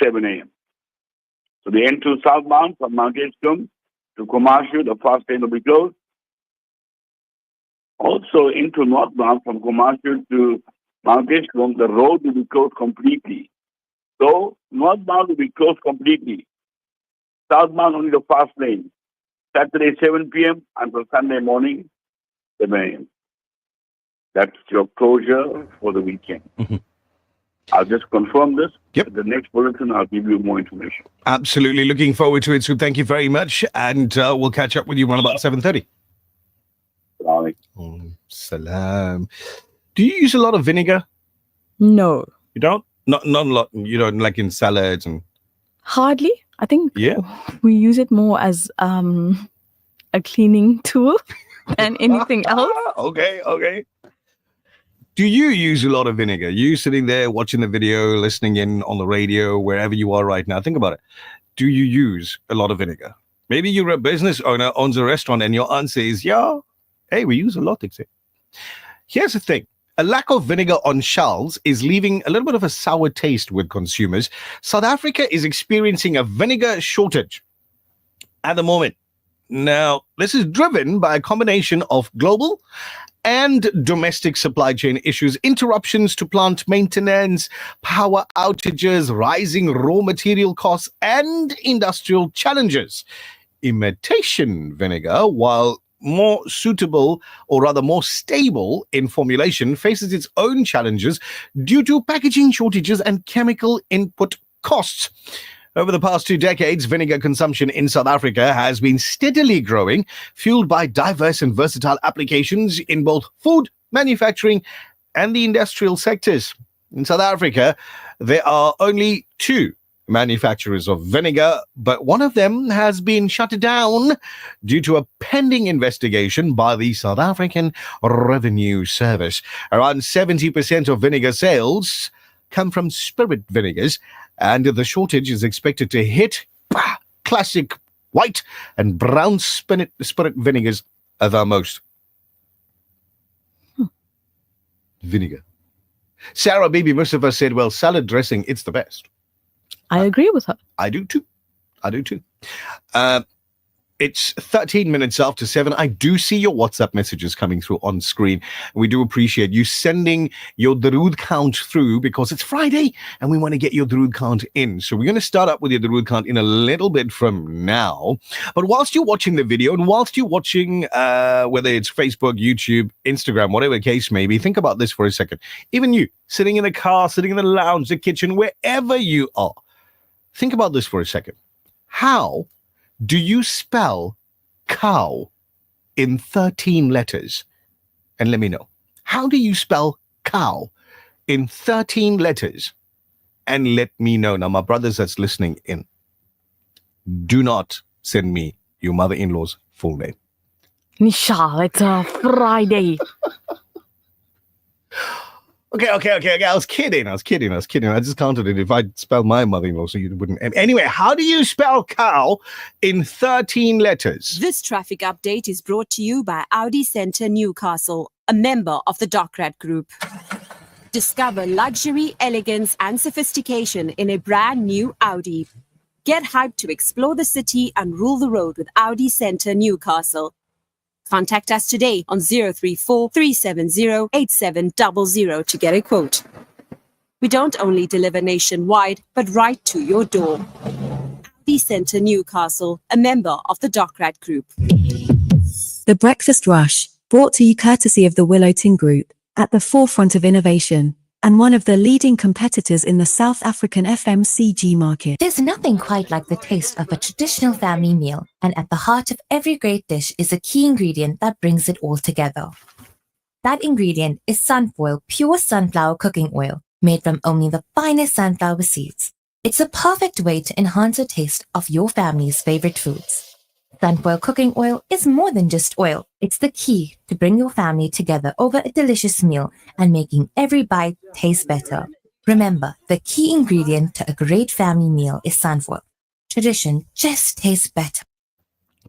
S4: 7 a.m. So the N2 southbound from Mount Edgecombe to Commercial, the fast lane will be closed. Also into northbound from Commercial to Mount Edgecombe, the road will be closed completely. So northbound will be closed completely. Southbound only the fast lane. Saturday, 7 p.m. until Sunday morning, 7 a.m. That's your closure for the weekend.
S2: Mm-hmm.
S4: I'll just confirm this.
S2: Yep.
S4: The next bulletin, I'll give you more information.
S2: Absolutely. Looking forward to it, Sue. Thank you very much. And we'll catch up with you around about 7:30. Salam. Do you use a lot of vinegar?
S1: No.
S2: You don't? Not a lot. You don't, like in salads and...
S1: Hardly. I think
S2: Yeah.
S1: we use it more as a cleaning tool than anything else.
S2: Okay. Do you use a lot of vinegar? You sitting there watching the video, listening in on the radio, wherever you are right now. Think about it. Do you use a lot of vinegar? Maybe you're a business owner, owns a restaurant, and your answer is, yeah, hey, we use a lot, except. Here's the thing. A lack of vinegar on shelves is leaving a little bit of a sour taste with consumers. South Africa is experiencing a vinegar shortage at the moment. Now, this is driven by a combination of global and domestic supply chain issues, interruptions to plant maintenance, power outages, rising raw material costs, and industrial challenges. Imitation vinegar, while more suitable, or rather more stable in formulation, faces its own challenges due to packaging shortages and chemical input costs. Over the past 2 decades, vinegar consumption in South Africa has been steadily growing, fueled by diverse and versatile applications in both food, manufacturing, and the industrial sectors. In South Africa, there are only 2 manufacturers of vinegar, but one of them has been shut down due to a pending investigation by the South African Revenue Service. Around 70% of vinegar sales come from spirit vinegars, and the shortage is expected to hit classic white and brown spirit vinegars the most. Vinegar. Sarah Bibi Mustafa said, well, salad dressing, it's the best.
S1: I agree with her.
S2: I do too. It's 13 minutes after 7. I do see your WhatsApp messages coming through on screen. We do appreciate you sending your Darood count through because it's Friday and we want to get your Darood count in. So we're going to start up with your Darood count in a little bit from now. But whilst you're watching the video and whilst you're watching, whether it's Facebook, YouTube, Instagram, whatever the case may be, think about this for a second. Even you, sitting in the car, sitting in the lounge, the kitchen, wherever you are, think about this for a second. How do you spell cow in 13 letters? And let me know. How do you spell cow in 13 letters? And let me know. Now, my brothers that's listening in, do not send me your mother-in-law's full name.
S1: Nishal, it's a Friday.
S2: Okay. I was kidding. I just counted it if I spelled my mother-in-law so you wouldn't. Anyway, how do you spell cow in 13 letters?
S17: This traffic update is brought to you by Audi Centre Newcastle, a member of the Docrat Group. Discover luxury, elegance and sophistication in a brand new Audi. Get hyped to explore the city and rule the road with Audi Centre Newcastle. Contact us today on 034 370 8700 to get a quote. We don't only deliver nationwide, but right to your door. Audi Centre Newcastle, a member of the Docrat Group.
S6: The Breakfast Rush, brought to you courtesy of the Willow Tin Group, at the forefront of innovation, and one of the leading competitors in the South African FMCG market.
S7: There's nothing quite like the taste of a traditional family meal, and at the heart of every great dish is a key ingredient that brings it all together. That ingredient is Sunfoil pure sunflower cooking oil, made from only the finest sunflower seeds. It's a perfect way to enhance the taste of your family's favorite foods. Sunfoil cooking oil is more than just oil. It's the key to bring your family together over a delicious meal and making every bite taste better. Remember, the key ingredient to a great family meal is Sunfoil. Tradition just tastes better.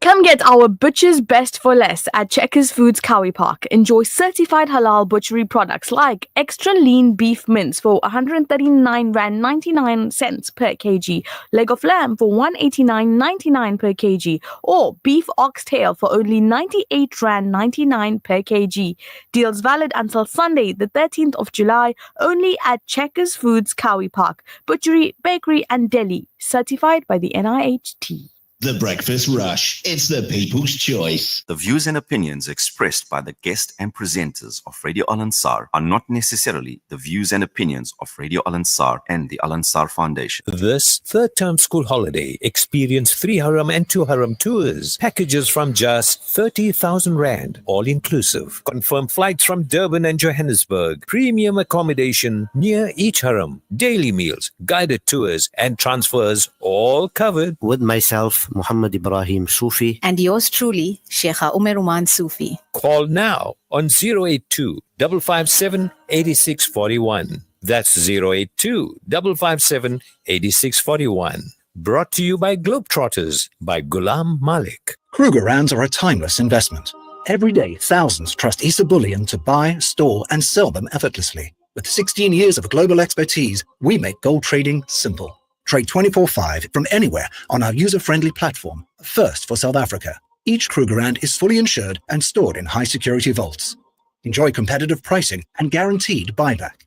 S1: Come get our Butcher's Best for Less at Checkers Foods Cowie Park. Enjoy certified halal butchery products like extra lean beef mince for 139 Rand 99 cents per kg, leg of lamb for 189.99 per kg, or beef oxtail for only 98 Rand 99 per kg. Deals valid until Sunday, the 13th of July, only at Checkers Foods Cowie Park. Butchery, bakery and deli, certified by the NIHT.
S15: The Breakfast Rush. It's the people's choice.
S19: The views and opinions expressed by the guest and presenters of Radio Al Ansar are not necessarily the views and opinions of Radio Al Ansar and the Al Ansar Foundation.
S14: This third-term school holiday, experience 3 Haram and 2 Haram tours. Packages from just 30,000 Rand, all inclusive. Confirmed flights from Durban and Johannesburg. Premium accommodation near each Haram. Daily meals, guided tours and transfers, all covered.
S20: With myself, Muhammad Ibrahim Sufi.
S21: And yours truly, Sheikha Umaruman Sufi.
S14: Call now on 082 557 8641. That's 082 557 8641. Brought to you by Globetrotters by Ghulam Malik.
S22: Krugerrands are a timeless investment. Every day, thousands trust Issa Bullion to buy, store, and sell them effortlessly. With 16 years of global expertise, we make gold trading simple. Trade 24/5 from anywhere on our user-friendly platform, first for South Africa. Each Krugerrand is fully insured and stored in high-security vaults. Enjoy competitive pricing and guaranteed buyback.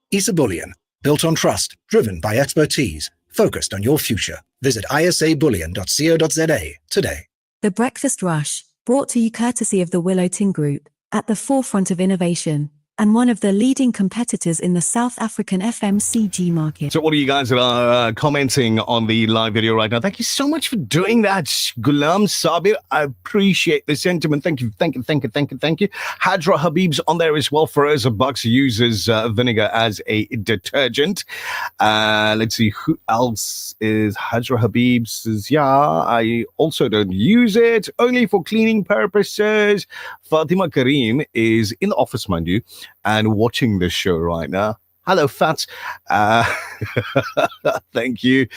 S22: Issa Bullion, built on trust, driven by expertise, focused on your future. Visit isabullion.co.za today.
S6: The Breakfast Rush, brought to you courtesy of the Willow Tin Group, at the forefront of innovation, and one of the leading competitors in the South African FMCG market.
S2: So all of you guys that are commenting on the live video right now, thank you so much for doing that. Ghulam Sabir, I appreciate the sentiment. Thank you. Hadra Habib's on there as well. Feroza Bucks uses vinegar as a detergent. Let's see who else is. Hadra Habib says, yeah, I also don't use it, only for cleaning purposes. Fatima Kareem is in the office, mind you, and watching this show right now. Hello, Fats. Thank you.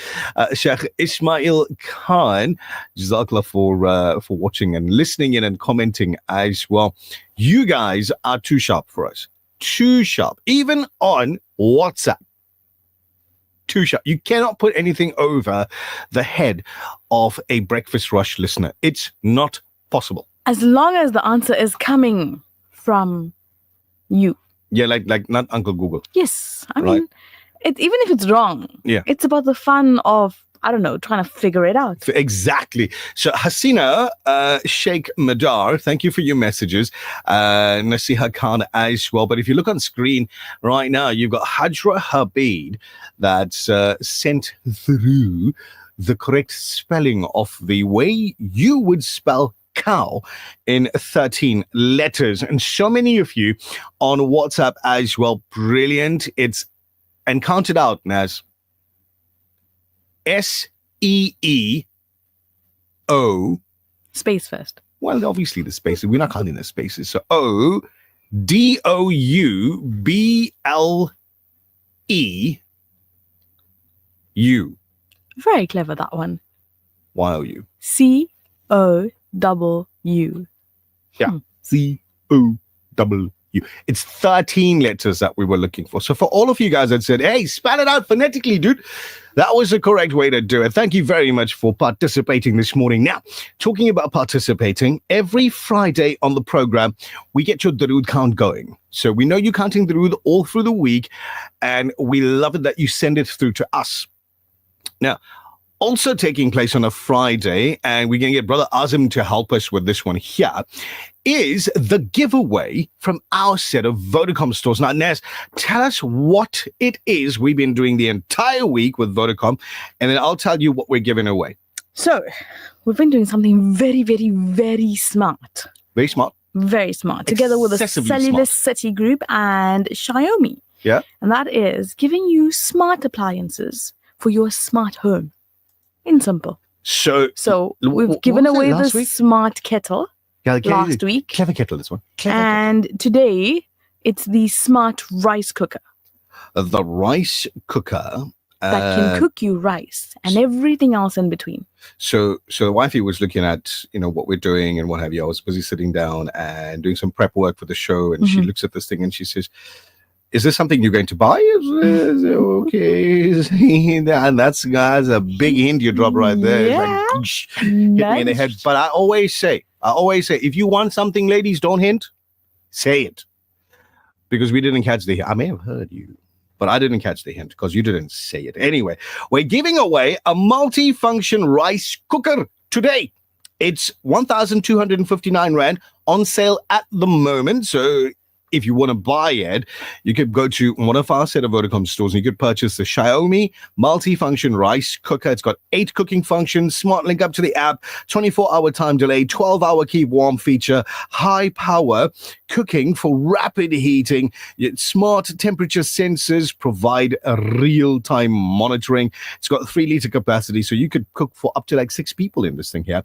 S2: Sheikh Ismail Khan, Jazakallah for watching and listening in and commenting as well. You guys are too sharp for us. Too sharp. Even on WhatsApp. Too sharp. You cannot put anything over the head of a Breakfast Rush listener. It's not possible.
S1: As long as the answer is coming from you.
S2: Yeah, like not Uncle Google.
S1: Yes. I mean, even if it's wrong,
S2: yeah,
S1: it's about the fun of, I don't know, trying to figure it out.
S2: Exactly. So Hasina Sheikh Madar, thank you for your messages. Nasiha Khan as well. But if you look on screen right now, you've got Hadra Habib that's sent through the correct spelling of the way you would spell cow in 13 letters. And so many of you on WhatsApp as well. Brilliant. It's and count it out, Naz. S-E-E-O.
S1: Space first.
S2: Well, obviously the spaces. We're not counting the spaces. So O-D-O-U-B-L-E-U.
S1: Very clever, that one.
S2: Y-O-U.
S1: C-O-W-U.
S2: Yeah. C-O-W-U. It's 13 letters that we were looking for. So for all of you guys that said, hey, spell it out phonetically, dude, that was the correct way to do it. Thank you very much for participating this morning. Now, talking about participating, every Friday on the program, we get your Darood count going. So we know you're counting Darood all through the week, and we love it that you send it through to us. Now, also taking place on a Friday, and we're going to get Brother Azim to help us with this one here, is the giveaway from our set of Vodacom stores. Now, Naz, tell us what it is we've been doing the entire week with Vodacom, and then I'll tell you what we're giving away.
S1: So, we've been doing something very, very, very smart.
S2: Very smart.
S1: Very smart. Together with the Cellular City Group and Xiaomi.
S2: Yeah.
S1: And that is giving you smart appliances for your smart home. In simple.
S2: So
S1: we've given away the smart kettle last week.
S2: Clever kettle, this one.
S1: And today, it's the smart rice cooker.
S2: The rice cooker.
S1: That can cook you rice and everything else in between.
S2: So the wifey was looking at, what we're doing and what have you. I was busy sitting down and doing some prep work for the show. And she looks at this thing and she says, is this something you're going to buy? Okay. And that's, guys, a big hint you drop right there.
S1: Yeah.
S2: It's like, hit me in the head. But I always say, if you want something, ladies, don't hint. Say it. Because we didn't catch the hint. I may have heard you, but I didn't catch the hint because you didn't say it. Anyway, we're giving away a multi-function rice cooker today. It's 1,259 Rand on sale at the moment. So if you want to buy it, you could go to one of our set of Vodacom stores and you could purchase the Xiaomi multi-function rice cooker. It's got 8 cooking functions, smart link up to the app, 24-hour time delay, 12-hour keep warm feature, high power cooking for rapid heating. Smart temperature sensors provide a real-time monitoring. It's got 3-liter capacity, so you could cook for up to like 6 people in this thing here.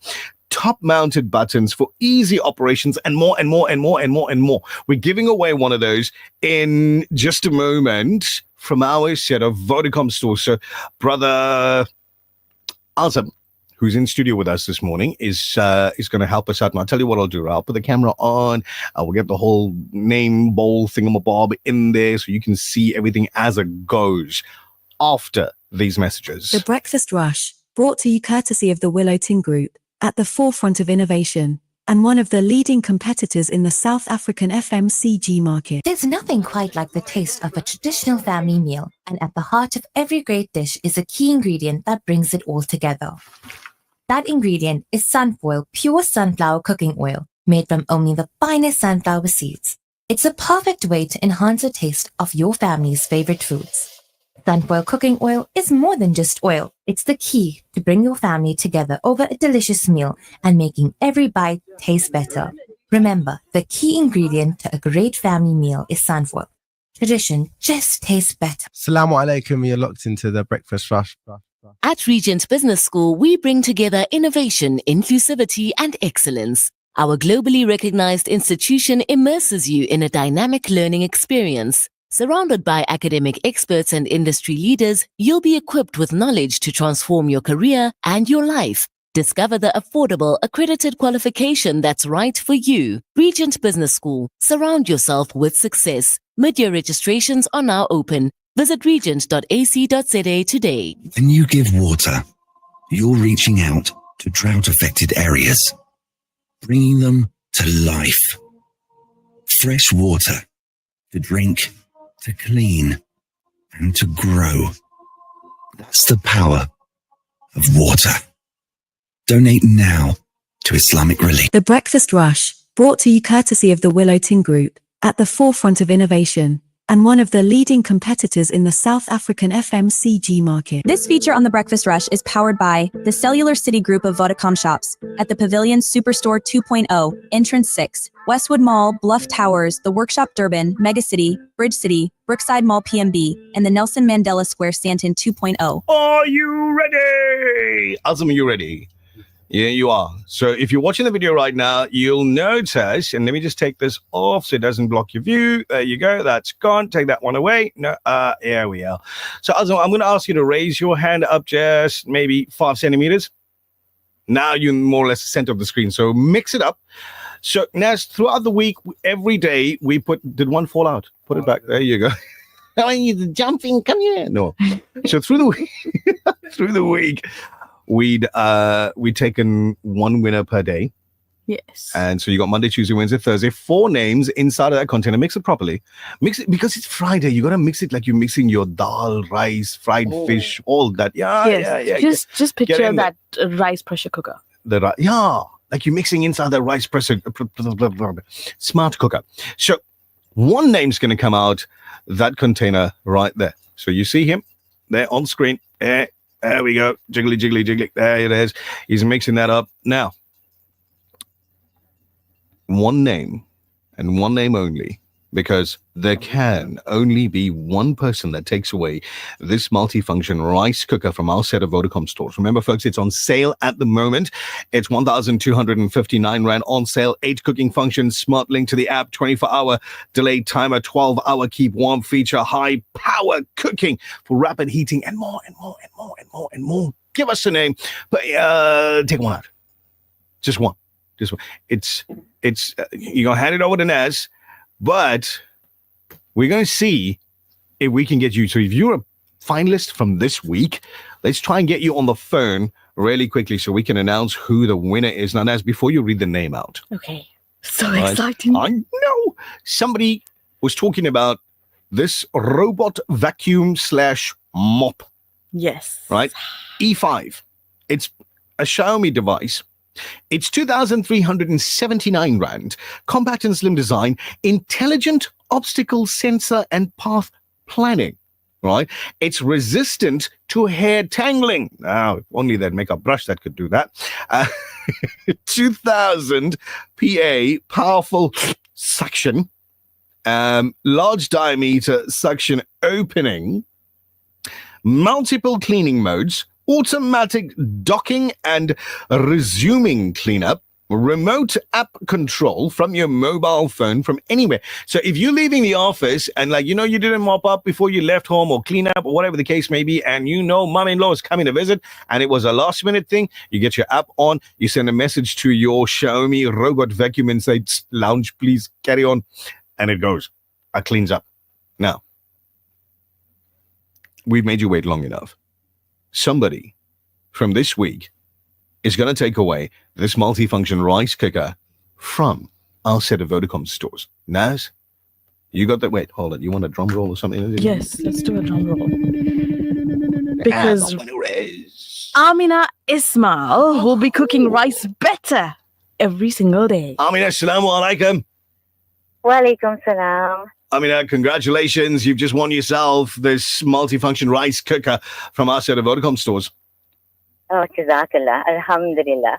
S2: Top-mounted buttons for easy operations and more and more and more and more and more. We're giving away one of those in just a moment from our set of Vodacom stores. So Brother Azam, who's in studio with us this morning, is going to help us out. And I'll tell you what I'll do. I'll put the camera on. I will get the whole name bowl thingamabob in there so you can see everything as it goes after these messages.
S6: The Breakfast Rush, brought to you courtesy of the Willow Tin Group, at the forefront of innovation, and one of the leading competitors in the South African FMCG market.
S7: There's nothing quite like the taste of a traditional family meal, and at the heart of every great dish is a key ingredient that brings it all together. That ingredient is Sunfoil pure sunflower cooking oil, made from only the finest sunflower seeds. It's a perfect way to enhance the taste of your family's favorite foods. Sunfoil cooking oil is more than just oil. It's the key to bring your family together over a delicious meal and making every bite taste better. Remember, the key ingredient to a great family meal is sunfoil. Tradition just tastes better.
S5: Assalamu alaikum, you're locked into the Breakfast Rush.
S11: At Regent Business School, we bring together innovation, inclusivity, and excellence. Our globally recognized institution immerses you in a dynamic learning experience. Surrounded by academic experts and industry leaders, you'll be equipped with knowledge to transform your career and your life. Discover the affordable, accredited qualification that's right for you. Regent Business School. Surround yourself with success. Mid-year registrations are now open. Visit regent.ac.za today.
S8: When you give water, you're reaching out to drought-affected areas, bringing them to life. Fresh water to drink, to clean, and to grow. That's the power of water. Donate now to Islamic Relief.
S6: The Breakfast Rush, brought to you courtesy of the Willow Tin Group, at the forefront of innovation, and one of the leading competitors in the South African FMCG market.
S23: This feature on The Breakfast Rush is powered by the Cellular City Group of Vodacom shops at the Pavilion Superstore 2.0, Entrance 6, Westwood Mall, Bluff Towers, The Workshop Durban, Megacity, Bridge City, Brookside Mall PMB, and the Nelson Mandela Square Stanton 2.0.
S2: Are you ready? Azam, are you ready? Yeah, you are. So if you're watching the video right now, you'll notice, and let me just take this off so it doesn't block your view. There you go. That's gone. Take that one away. No, here we are. So Azam, I'm going to ask you to raise your hand up just maybe 5 centimeters. Now you're more or less the center of the screen. So mix it up. So now throughout the week, every day we did one fall out? Put it back. There you go. I need jumping. Come here. No. So through the week, we'd taken one winner per day.
S1: Yes.
S2: And so you got Monday, Tuesday, Wednesday, Thursday, 4 names inside of that container. Mix it properly. Mix it because it's Friday. You got to mix it like you're mixing your dal, rice, fried fish, all that. Yeah.
S1: Just picture that rice pressure cooker.
S2: Like you're mixing inside the rice pressure. Smart cooker. So one name's going to come out that container right there. So you see him there on screen. There we go. Jiggly, jiggly, jiggly. There it is. He's mixing that up. Now, one name and one name only, because there can only be one person that takes away this multifunction rice cooker from our set of Vodacom stores. Remember, folks, it's on sale at the moment. It's 1,259 Rand on sale. 8 cooking functions, smart link to the app, 24-hour delayed timer, 12-hour keep warm feature, high power cooking for rapid heating, and more and more and more and more and more. Give us a name, but take one out. Just one. It's you're gonna hand it over to Naz, but we're gonna see if we can get you. So if you're a finalist from this week, let's try and get you on the phone really quickly so we can announce who the winner is. Now, Naz, before you read the name out.
S1: Okay. So exciting.
S2: I know. Somebody was talking about this robot vacuum / mop.
S1: Yes.
S2: Right? E5. It's a Xiaomi device. It's 2,379 Rand, compact and slim design, intelligent obstacle sensor and path planning, right? It's resistant to hair tangling. Now, if only they'd make a brush that could do that. 2,000 PA powerful suction, large diameter suction opening, multiple cleaning modes, automatic docking and resuming cleanup, remote app control from your mobile phone from anywhere. So if you're leaving the office and you didn't mop up before you left home or clean up or whatever the case may be, and mom-in-law is coming to visit and it was a last minute thing, you get your app on, you send a message to your Xiaomi robot vacuum and say, lounge, please carry on. And it goes, it cleans up. Now, we've made you wait long enough. Somebody from this week is going to take away this multifunction rice cooker from our set of Vodacom stores. Naz, you got that? Wait, hold it. You want a drum roll or something?
S1: Yes, let's do a drum roll. Because Amina Ismail will be cooking rice better every single day.
S2: Amina, assalamu alaikum.
S3: Walaikum salam.
S2: Amina, congratulations. You've just won yourself this multifunction rice cooker from us at the Vodacom stores.
S3: Oh, Jazakallah. Alhamdulillah.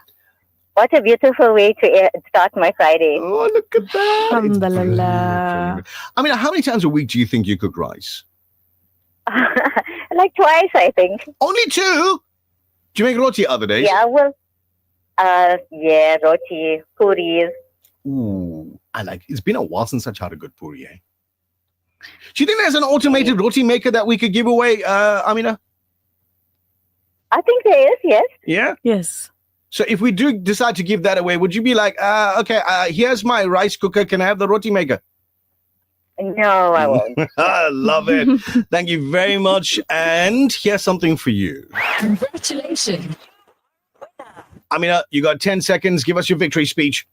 S3: What a beautiful way to start my Friday.
S2: Oh, look at that.
S1: Alhamdulillah.
S2: I mean, how many times a week do you think you cook rice?
S3: Like twice, I think.
S2: Only 2? Do you make roti other days?
S3: Yeah, well, yeah, roti, puris.
S2: Ooh, it's been a while since I tried a good puri, eh? Do you think there's an automated roti maker that we could give away, Amina?
S3: I think there is, yes.
S2: Yeah?
S1: Yes.
S2: So if we do decide to give that away, would you be like, okay, here's my rice cooker. Can I have the roti maker?
S3: No, I won't.
S2: I love it. Thank you very much. And here's something for you.
S11: Congratulations.
S2: Amina, you got 10 seconds. Give us your victory speech.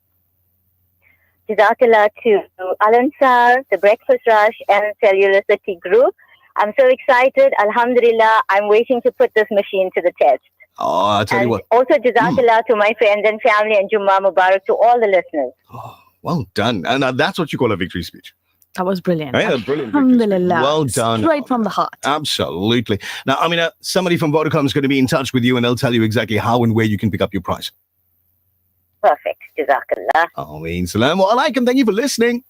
S3: Jazakallah to Al Ansar, the Breakfast Rush, and Cellular City Group. I'm so excited. Alhamdulillah, I'm waiting to put this machine to the test.
S2: Oh, I'll tell you what.
S3: Also, Jazakallah to my friends and family, and Jummah Mubarak to all the listeners.
S2: Well done. And that's what you call a victory speech.
S1: That was brilliant.
S2: Yeah, brilliant.
S1: Alhamdulillah.
S2: Well done.
S1: Straight from the heart.
S2: Absolutely. Now, Amina, somebody from Vodacom is going to be in touch with you and they'll tell you exactly how and where you can pick up your prize.
S3: Perfect. Jazakallah.
S2: Ameen salam. Wa alaikum. Thank you for listening.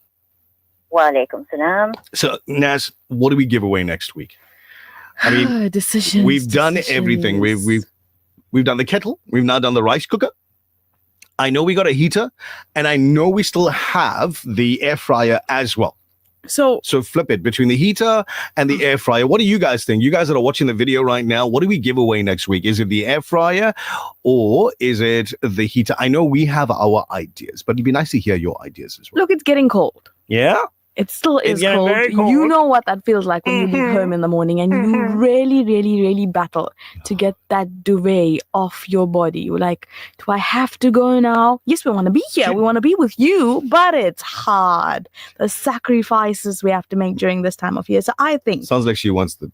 S3: Wa alaikum salam.
S2: So, Naz, what do we give away next week? I mean,
S1: decisions.
S2: We've done everything. We've done the kettle. We've now done the rice cooker. I know we got a heater, and I know we still have the air fryer as well.
S1: So
S2: flip it between the heater and the air fryer. What do you guys think? You guys that are watching the video right now, what do we give away next week? Is it the air fryer or is it the heater? I know we have our ideas, but it'd be nice to hear your ideas as well.
S1: Look, it's getting cold.
S2: Yeah?
S1: It still is
S2: getting
S1: cold.
S2: very cold.
S1: You know what that feels like when you leave home in the morning and you really, really, really battle to get that duvet off your body. You're like, do I have to go now? Yes, we want to be here. We want to be with you, but it's hard. The sacrifices we have to make during this time of year. So I think...
S2: Sounds like she wants the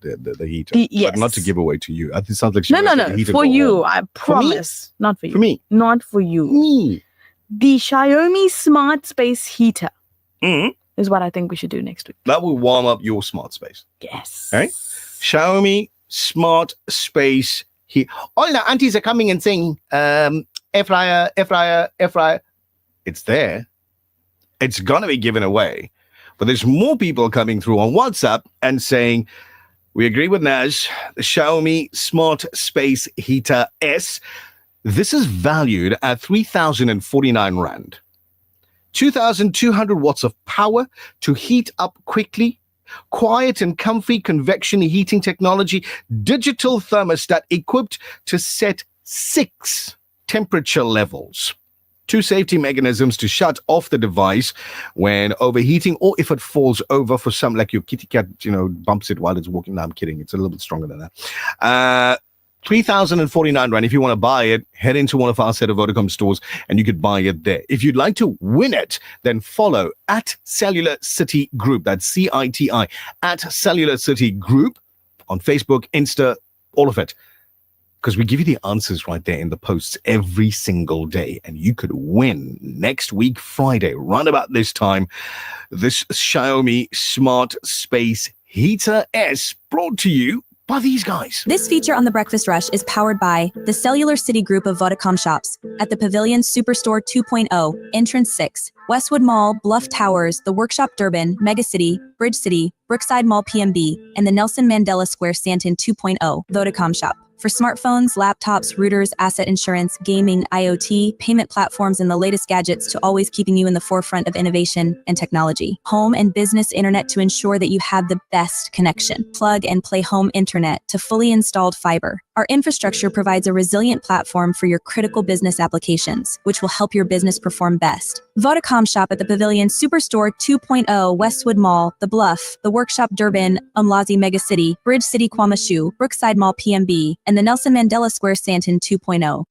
S2: heater.
S1: Yes.
S2: But not to give away to you. I think it sounds like she
S1: No,
S2: wants the heater
S1: for
S2: to go
S1: you.
S2: home.
S1: I promise. Not for you.
S2: For me?
S1: Not for you.
S2: Me.
S1: The Xiaomi Smart Space Heater
S2: Mm-hmm.
S1: is what I think we should do next week.
S2: That will warm up your smart space.
S1: Yes.
S2: All right? Xiaomi Smart Space Heat. All the aunties are coming and saying, air fryer. It's there. It's going to be given away. But there's more people coming through on WhatsApp and saying, we agree with Naz, the Xiaomi Smart Space Heater S. This is valued at 3,049 Rand. 2,200 watts of power to heat up quickly, quiet and comfy convection heating technology, digital thermostat equipped to set 6 temperature levels, 2 safety mechanisms to shut off the device when overheating or if it falls over for some, like your kitty cat, bumps it while it's walking. No, I'm kidding. It's a little bit stronger than that. 3,049 Rand. If you want to buy it, head into one of our set of Vodacom stores and you could buy it there. If you'd like to win it, then follow at Cellular City Group. That's CITI at Cellular City Group on Facebook, Insta, all of it. Because we give you the answers right there in the posts every single day. And you could win next week, Friday, round about this time, this Xiaomi Smart Space Heater S brought to you by these guys.
S23: This feature on The Breakfast Rush is powered by the Cellular City Group of Vodacom shops at the Pavilion Superstore 2.0, Entrance 6, Westwood Mall, Bluff Towers, The Workshop Durban, Megacity, Bridge City, Brookside Mall PMB, and the Nelson Mandela Square Stanton 2.0, Vodacom shop. For smartphones, laptops, routers, asset insurance, gaming, IoT, payment platforms, and the latest gadgets to always keeping you in the forefront of innovation and technology. Home and business internet to ensure that you have the best connection. Plug and play home internet to fully installed fiber. Our infrastructure provides a resilient platform for your critical business applications, which will help your business perform best. Vodacom shop at the Pavilion Superstore 2.0, Westwood Mall, The Bluff, The Workshop Durban, Umlazi Megacity, Bridge City Kwamashu, Brookside Mall PMB, and the Nelson Mandela Square Stanton 2.0.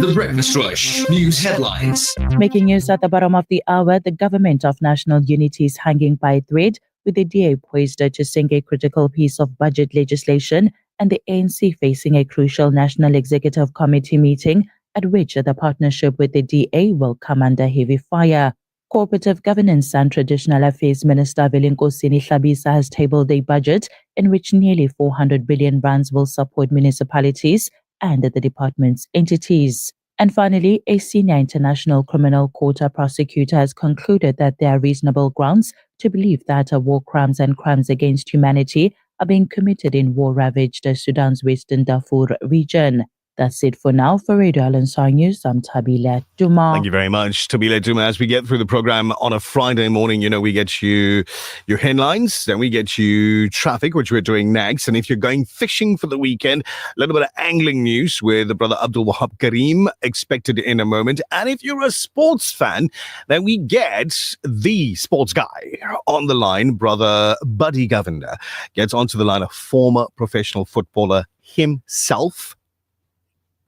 S15: The Breakfast Rush News Headlines.
S16: Making news at the bottom of the hour, the government of national unity is hanging by a thread, with the DA poised to sink a critical piece of budget legislation and the ANC facing a crucial National Executive Committee meeting at which the partnership with the DA will come under heavy fire. Cooperative Governance and Traditional Affairs Minister Velenkosini Hlabisa has tabled a budget in which nearly 400 billion rands will support municipalities and the department's entities. And finally, a senior international criminal court prosecutor has concluded that there are reasonable grounds to believe that war crimes and crimes against humanity are being committed in war-ravaged Sudan's Western Darfur region. That's it for now. For Radio Al-Ansar News, I'm Tabila Duma.
S2: Thank you very much, Tabila Duma. As we get through the program on a Friday morning, we get you your headlines, then we get you traffic, which we're doing next. And if you're going fishing for the weekend, a little bit of angling news with the brother Abdul Wahab Kareem expected in a moment. And if you're a sports fan, then we get the sports guy on the line, brother Buddy Govender, gets onto the line, a former professional footballer himself.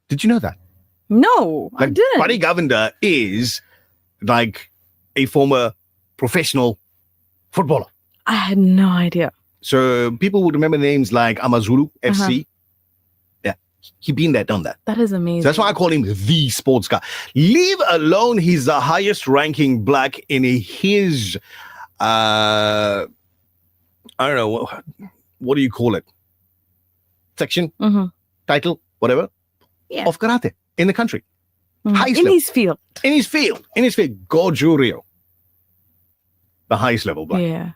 S2: Did you know that?
S1: No, I didn't.
S2: Buddy Govender is like a former professional footballer.
S1: I had no idea.
S2: So people would remember names like Amazulu FC. Yeah, he been there, done that.
S1: That is amazing.
S2: So that's why I call him the sports guy. Leave alone, he's the highest ranking black in his, I don't know, what do you call it? Section? Title? Whatever?
S1: Yeah.
S2: Of karate in the country.
S1: In his field.
S2: In his field. Goju Rio. The highest level black.
S1: Yeah.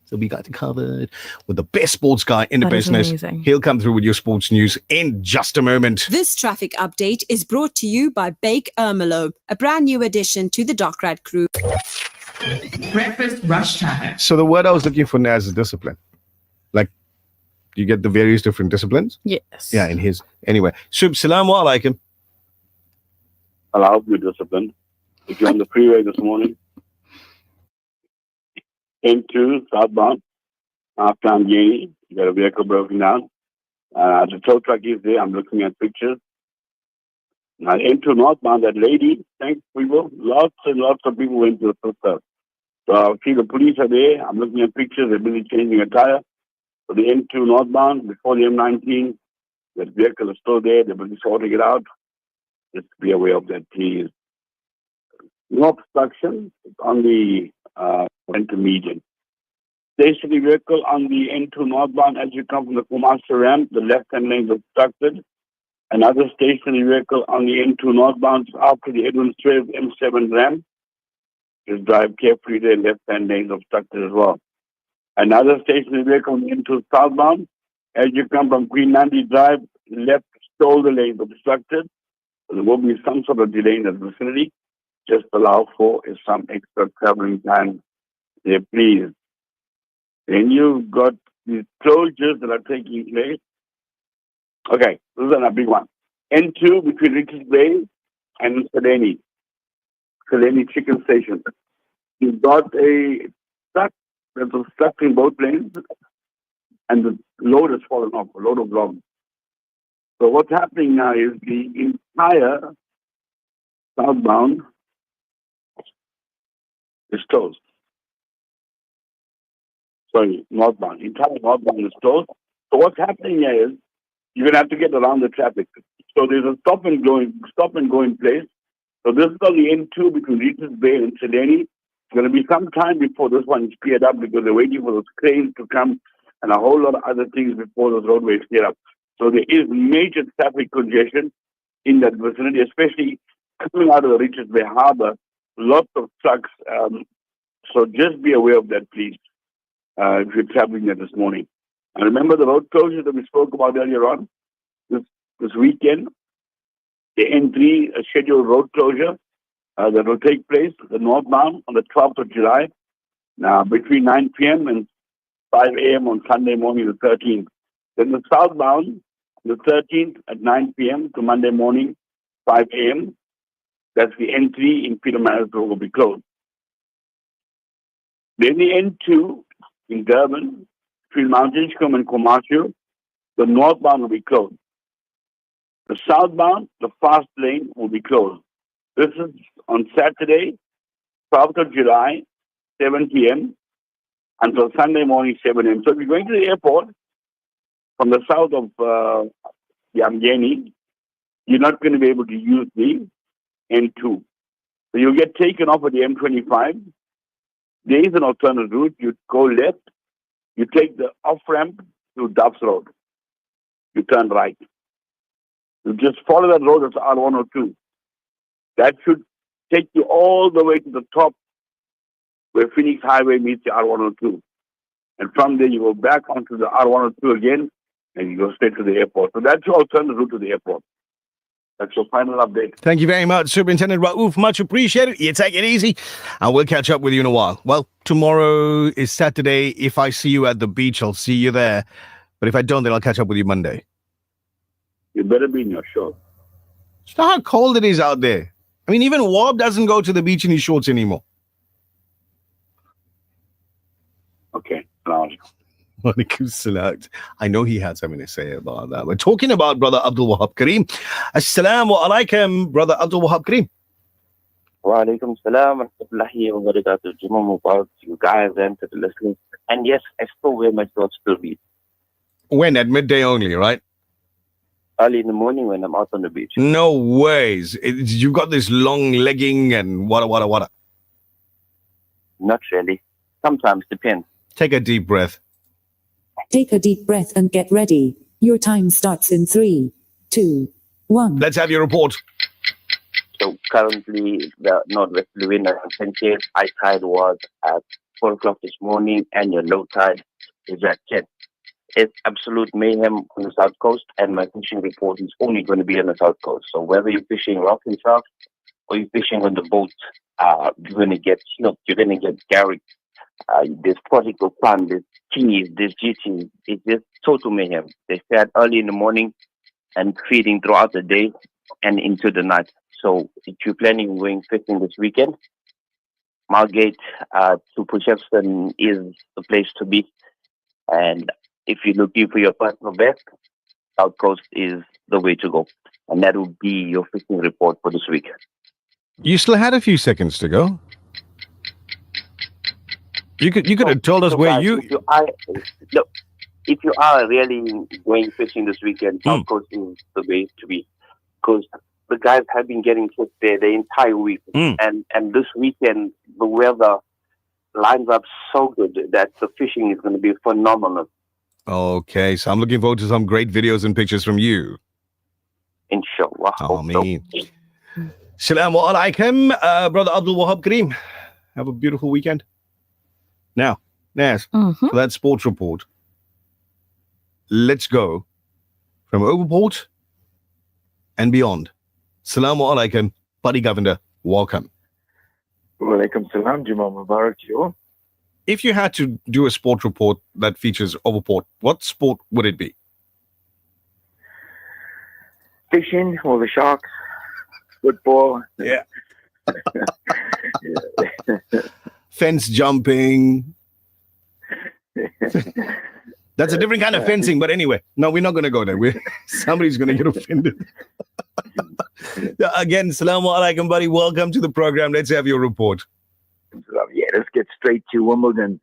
S2: So we got it covered with the best sports guy in the
S1: That is
S2: business.
S1: amazing.
S2: He'll come through with your sports news in just a moment.
S17: This traffic update is brought to you by Bake Ermelo, a brand new addition to the Docrat Group.
S18: Breakfast rush time.
S2: So the word I was looking for now is discipline. Like, you get the various different disciplines?
S1: Yes.
S2: Yeah, in his. Anyway. Shub, salaam alaikum.
S4: Allow me discipline. If you're on the freeway this morning, into southbound, after Amgeni, you got a vehicle broken down. The tow truck is there. I'm looking at pictures. Now, into northbound, that lady, thanks people, lots and lots of people went to the footpath. So I see the police are there. I'm looking at pictures. They're busy changing a tire. For the N2 northbound, before the M19, that vehicle is still there. They're busy sorting it out. Just be aware of that, please. No obstruction on the intermediate. Stationary vehicle on the N2 northbound as you come from the Kumasi ramp, the left-hand lane is obstructed. Another stationary vehicle on the N2 northbound after the Edwin Straits M7 ramp. Just drive carefully there, left-hand lane is obstructed as well. Another stationary vehicle on the N2 southbound as you come from Queen Nandi Drive, left shoulder lane obstructed. There will be some sort of delay in the vicinity. Just allow for some extra traveling time there, please. Then you've got these closures that are taking place. Okay, this is a big one. N2 between Richards Bay and Seleni Chicken Station. You've got a truck that's obstructing both lanes, and the load has fallen off, a load of logs. So what's happening now is the entire southbound is closed. Sorry, northbound. Entire northbound is closed. So what's happening here is you're gonna have to get around the traffic. So there's a stop and go in place. So this is on the N2 between Regis Bay and Seleni. It's gonna be some time before this one is cleared up because they're waiting for those cranes to come and a whole lot of other things before those roadways clear up. So there is major traffic congestion in that vicinity, especially coming out of the Richards Bay Harbour. Lots of trucks. So just be aware of that, please, if you're traveling there this morning. And remember the road closure that we spoke about earlier on? This weekend, the N3 scheduled road closure that will take place, the northbound, on the 12th of July, now between 9 p.m. and 5 a.m. on Sunday morning, the 13th. Then the southbound, the 13th at 9 p.m. to Monday morning, 5 a.m. That's the N3 in Pietermaritzburg will be closed. Then the N2 in Durban, between Mount Inchcombe and Commercial, the northbound will be closed. The southbound, the fast lane will be closed. This is on Saturday, 12th of July, 7 p.m. until Sunday morning, 7 a.m. So if you're going to the airport from the south of Yamgeni, you're not going to be able to use the N2. So you get taken off at the M25. There is an alternate route. You go left. You take the off-ramp to Doves Road. You turn right. You just follow that road. It's R102. That should take you all the way to the top where Phoenix Highway meets the R102. And from there, you go back onto the R102 again, and you go straight to the airport. So that's your alternate route to the airport. That's your final update.
S2: Thank you very much, Superintendent Raouf. Much appreciated. You take it easy, and we'll catch up with you in a while. Well, tomorrow is Saturday. If I see you at the beach, I'll see you there. But if I don't, then I'll catch up with you Monday.
S4: You better be in your shorts.
S2: You know how cold it is out there? I mean, even Wab doesn't go to the beach in his shorts anymore.
S4: Okay.
S2: I know he had something to say about that. We're talking about Brother Abdul Wahab Kareem. Assalamu alaikum, Brother Abdul Wahab Kareem.
S9: Wa alaikum salam wa rahmatullahi wa barakatuh. Jummah Mubarak to you guys and to the listeners. And yes, I still wear my shorts till beach.
S2: When? At midday only, right?
S9: Early in the morning when I'm out on the beach.
S2: No ways. You've got this long legging and wada.
S9: Not really. Sometimes depends.
S2: Take a deep breath.
S6: Take a deep breath and get ready. Your time starts in 3, 2, 1.
S2: Let's have your report.
S9: So currently, the northwesterly wind at 10 high tide was at 4 o'clock this morning, and your low tide is at 10. It's absolute mayhem on the south coast, and my fishing report is only going to be on the south coast. So whether you're fishing rock and trout or you're fishing on the boat, you're going to get snoked, you're going to get garrick. There's prodigal fun, there's keys, there's GT. It's just total mayhem. They start early in the morning and feeding throughout the day and into the night. So if you're planning on going fishing this weekend, Margate to Pushevston is the place to be. And if you're looking for your personal best, South Coast is the way to go. And that will be your fishing report for this week.
S2: You still had a few seconds to go. You could have told us where
S9: guys,
S2: you...
S9: If you are really going fishing this weekend, South Coast is the way to be. Because the guys have been getting fish there the entire week. And this weekend, the weather lines up so good that the fishing is going to be phenomenal.
S2: Okay, so I'm looking forward to some great videos and pictures from you.
S9: Inshallah.
S2: Ameen. Assalamu alaikum, Brother Abdul Wahab Kareem. Have a beautiful weekend. Now, Naz, for that sports report, let's go from Overport and beyond. Assalamu alaikum, Buddy Governor, welcome.
S12: Wa alaikum salam, Jummah Mubarak to you.
S2: If you had to do a sport report that features Overport, what sport would it be?
S12: Fishing, all the sharks, football.
S2: Yeah. Fence jumping. That's a different kind of fencing, but anyway, no, we're not going to go there. Somebody's going to get offended. Again, Assalamu alaikum, buddy. Welcome to the program. Let's have your report.
S12: Yeah, let's get straight to Wimbledon.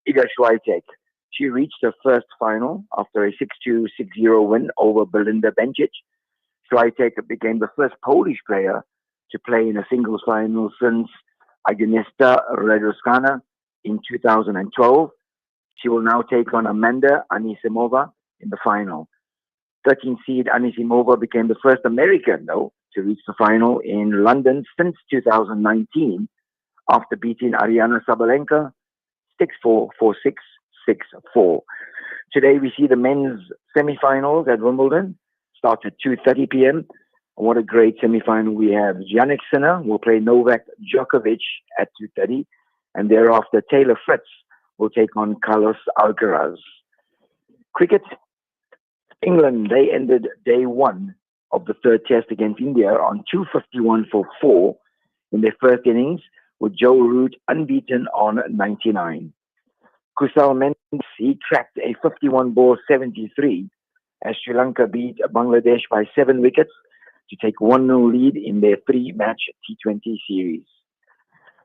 S12: Iga Swiatek. She reached her first final after a 6-2, 6-0 win over Belinda Bencic. Swiatek became the first Polish player to play in a singles final since Agnieszka Radwanska in 2012. She will now take on Amanda Anisimova in the final. 13th seed Anisimova became the first American, though, to reach the final in London since 2019 after beating Ariana Sabalenka 6-4, 4-6, 6-4. Today we see the men's semi-finals at Wimbledon start at 2:30 p.m. What a great semi-final we have. Jannik Sinner will play Novak Djokovic at 2:30, and thereafter Taylor Fritz will take on Carlos Alcaraz. Cricket. England, they ended day one of the third test against India on 251 for 4 in their first innings, with Joe Root unbeaten on 99. Kusal Mendis, he cracked a 51-ball 73 as Sri Lanka beat Bangladesh by 7 wickets to take 1-0 lead in their 3-match T20 series.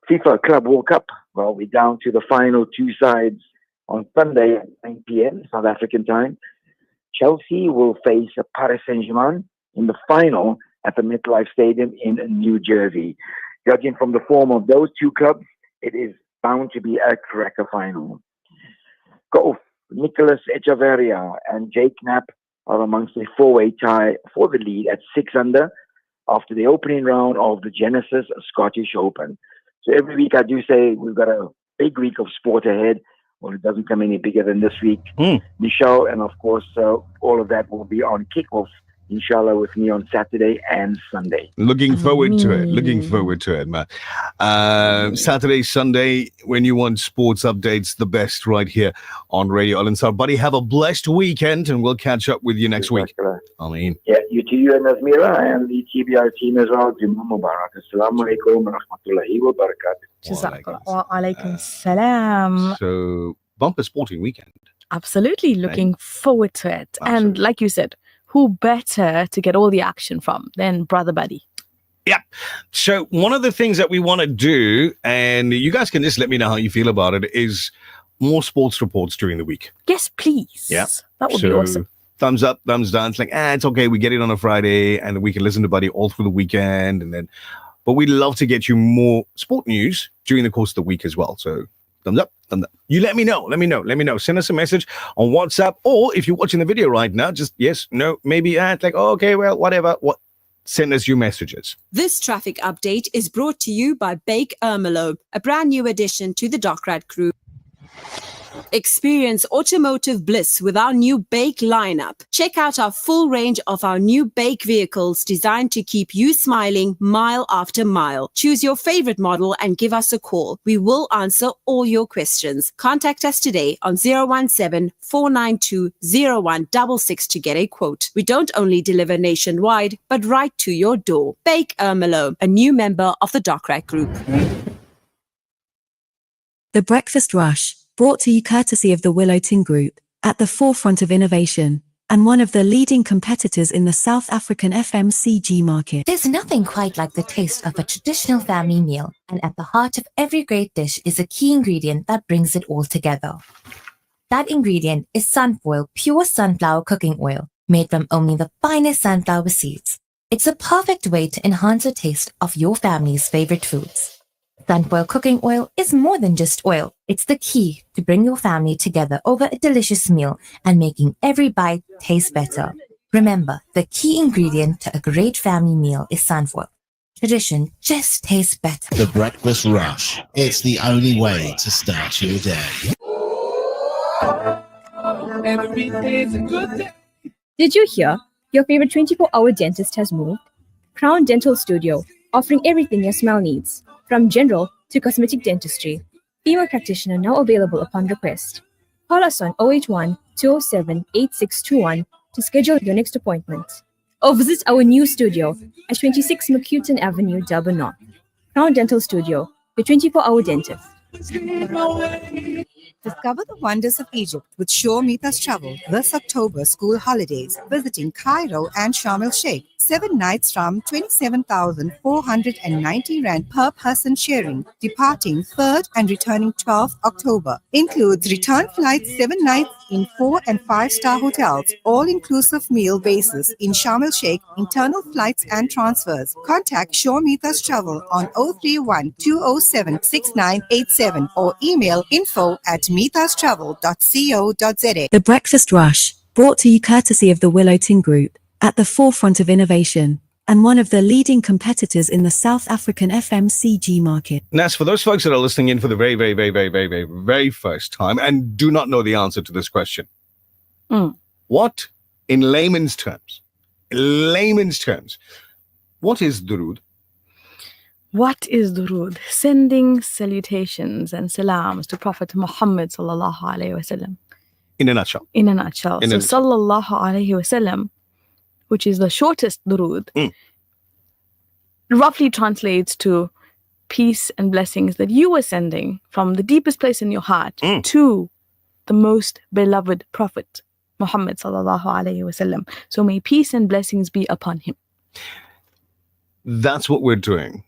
S12: FIFA Club World Cup, well, we're down to the final two sides on Sunday at 9 p.m. South African time. Chelsea will face Paris Saint-Germain in the final at the MetLife Stadium in New Jersey. judging from the form of those two clubs, it is bound to be a cracker final. Golf, Nicholas Echeverria and Jake Knapp are amongst a four-way tie for the lead at 6 under after the opening round of the Genesis Scottish Open. So every week I do say we've got a big week of sport ahead. Well, it doesn't come any bigger than this week. Michelle, and of course, all of that will be on kickoff, inshallah, with me on Saturday and Sunday.
S2: Looking forward to it. Looking forward to it, man. Saturday, Sunday, when you want sports updates, the best right here on Radio Al Ansar. Buddy, have a blessed weekend, and we'll catch up with you next week. Ameen.
S12: Yeah, you to you and Nazmira and the TBR team as well. Jummah Mubarak. Assalamu alaikum wa rahmatullahi wa barakatuh.
S1: Jazakallah. Wa alaikum salam.
S2: So, bumper sporting weekend.
S1: Absolutely. Looking forward to it. And like you said, who better to get all the action from than Brother Buddy?
S2: Yeah. So one of the things that we want to do, and you guys can just let me know how you feel about it, is more sports reports during the week.
S1: Yes, please.
S2: Yeah.
S1: That would be awesome.
S2: Thumbs up, thumbs down. It's like, it's okay. We get it on a Friday and we can listen to Buddy all through the weekend. But we'd love to get you more sport news during the course of the week as well. So thumbs up, thumbs up. You let me know. Send us a message on WhatsApp, or if you're watching the video right now, just yes, no, maybe it's like, oh, okay, well, whatever. Send us your messages.
S17: This traffic update is brought to you by Bake Ermelo, a brand new addition to the Docrat Group. Experience automotive bliss with our new Bake lineup. Check out our full range of our new Bake vehicles designed to keep you smiling mile after mile. Choose your favorite model and give us a call. We will answer all your questions. Contact us today on 017-492-0166 to get a quote. We don't only deliver nationwide, but right to your door. Bake Ermelo, a new member of the Docrat Group.
S6: The Breakfast Rush, brought to you courtesy of the Willow Tin Group, at the forefront of innovation, and one of the leading competitors in the South African FMCG market.
S7: There's nothing quite like the taste of a traditional family meal, and at the heart of every great dish is a key ingredient that brings it all together. That ingredient is Sunfoil pure sunflower cooking oil, made from only the finest sunflower seeds. It's a perfect way to enhance the taste of your family's favorite foods. Sunfoil cooking oil is more than just oil. It's the key to bring your family together over a delicious meal and making every bite taste better. Remember, the key ingredient to a great family meal is Sunfoil. Tradition just tastes better.
S15: The Breakfast Rush. It's the only way to start your day.
S10: Every day's a good day. Did you hear? Your favorite 24-hour dentist has moved? Crown Dental Studio, offering everything your smile needs, from general to cosmetic dentistry. Female practitioner now available upon request. Call us on 081-207-8621 to schedule your next appointment. Or visit our new studio at 26 McCuton Avenue, Durban North. Crown Dental Studio, your 24-hour dentist.
S13: Discover the wonders of Egypt with Shore Meetas Travel this October school holidays, visiting Cairo and Sharm el-Sheikh. 7 nights from 27,490 Rand per person sharing, departing 3rd and returning 12th October. Includes return flights 7 nights in 4 and 5-star hotels, all-inclusive meal basis in Sharm el-Sheikh, internal flights and transfers. Contact Shore Meetas Travel on 031-207-6987 or email info@meetastravel.co.za.
S6: The Breakfast Rush, brought to you courtesy of the Willow Tin Group, at the forefront of innovation, and one of the leading competitors in the South African FMCG market.
S2: Nas, for those folks that are listening in for the very first time and do not know the answer to this question, what, in layman's terms, what is durood?
S1: What is durood? Sending salutations and salams to Prophet Muhammad sallallahu alaihi wasallam.
S2: In a nutshell.
S1: Sallallahu alaihi wasallam, which is the shortest durood, roughly translates to peace and blessings that you are sending from the deepest place in your heart to the most beloved Prophet, Muhammad sallallahu alaihi wasallam. So may peace and blessings be upon him.
S2: That's what we're doing.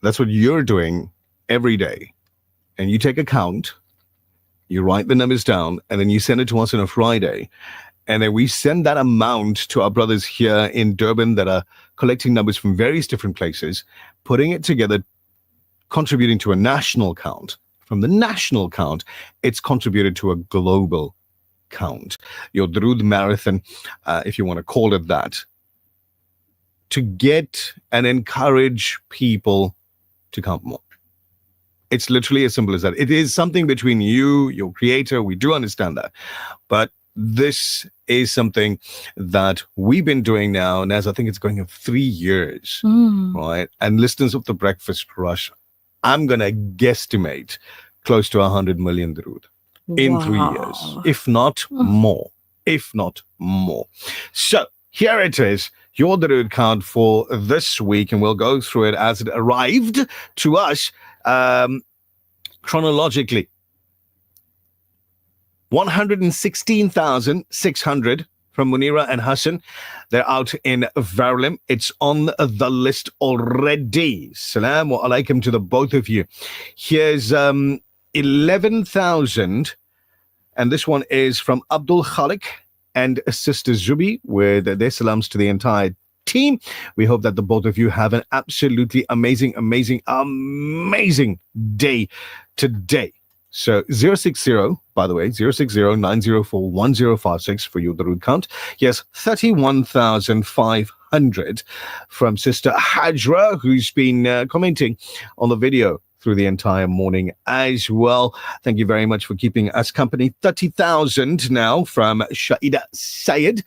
S2: That's what you're doing every day. And you take a count, you write the numbers down, and then you send it to us on a Friday. And then we send that amount to our brothers here in Durban that are collecting numbers from various different places, putting it together, contributing to a national count. From the national count, it's contributed to a global count. Your Durood Marathon, if you want to call it that, to get and encourage people to count more. It's literally as simple as that. It is something between you, your creator. We do understand that. But this is something that we've been doing now, and as I think it's going on 3 years, right? And listeners of the Breakfast Rush, I'm going to guesstimate close to 100 million Durood in 3 years, if not more. So here it is, your Durood count for this week, and we'll go through it as it arrived to us chronologically. 116,600 from Munira and Hassan. They're out in Verulam. It's on the list already. Salaam alaikum to the both of you. Here's 11,000, and this one is from Abdul Khalik and Sister Zubi, with their salams to the entire team. We hope that the both of you have an absolutely amazing day today. So 060, by the way, 060-904-1056 for your Durood count. Yes, 31,500 from Sister Hajra, who's been commenting on the video through the entire morning as well. Thank you very much for keeping us company. 30,000 now from Shaida Sayed.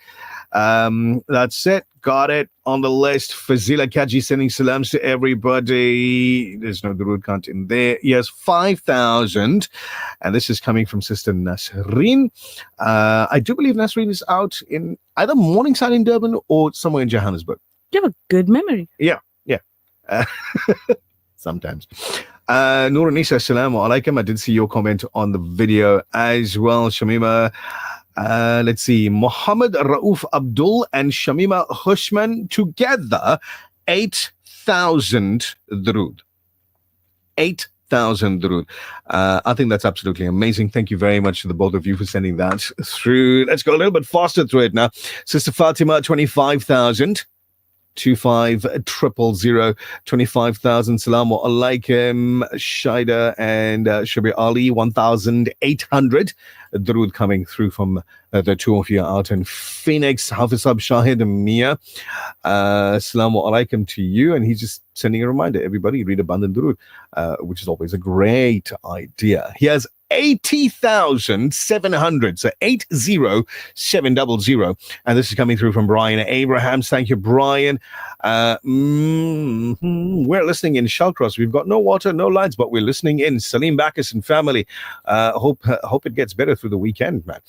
S2: That's it. Got it on the list. Fazila Kaji sending salams to everybody. There's no Durood count in there. Yes, 5,000. And this is coming from Sister Nasreen. I do believe Nasreen is out in either Morningside in Durban or somewhere in Johannesburg.
S1: You have a good memory.
S2: Yeah. Sometimes. Nuranisa, assalamu alaikum. I did see your comment on the video as well, Shamima. Let's see, Muhammad Rauf Abdul and Shamima Hushman together, 8,000 Durood. 8,000 Durood. I think that's absolutely amazing. Thank you very much to the both of you for sending that through. Let's go a little bit faster through it now. Sister Fatima, 25,000. 25,000, 25,000. Salamu alaikum. Shaida and Shabir Ali, 1,800. Durood coming through from the two of you out in Phoenix. Hafizab Shahid and Mia. Salamu alaikum to you. And he's just sending a reminder. Everybody read abundant Durood, which is always a great idea. He has 80,700, so 80700, and this is coming through from Brian Abrahams. Thank you, Brian. We're listening in Shallcross. We've got no water, no lights, but we're listening in. Salim Bacchus and family. Hope it gets better through the weekend, man.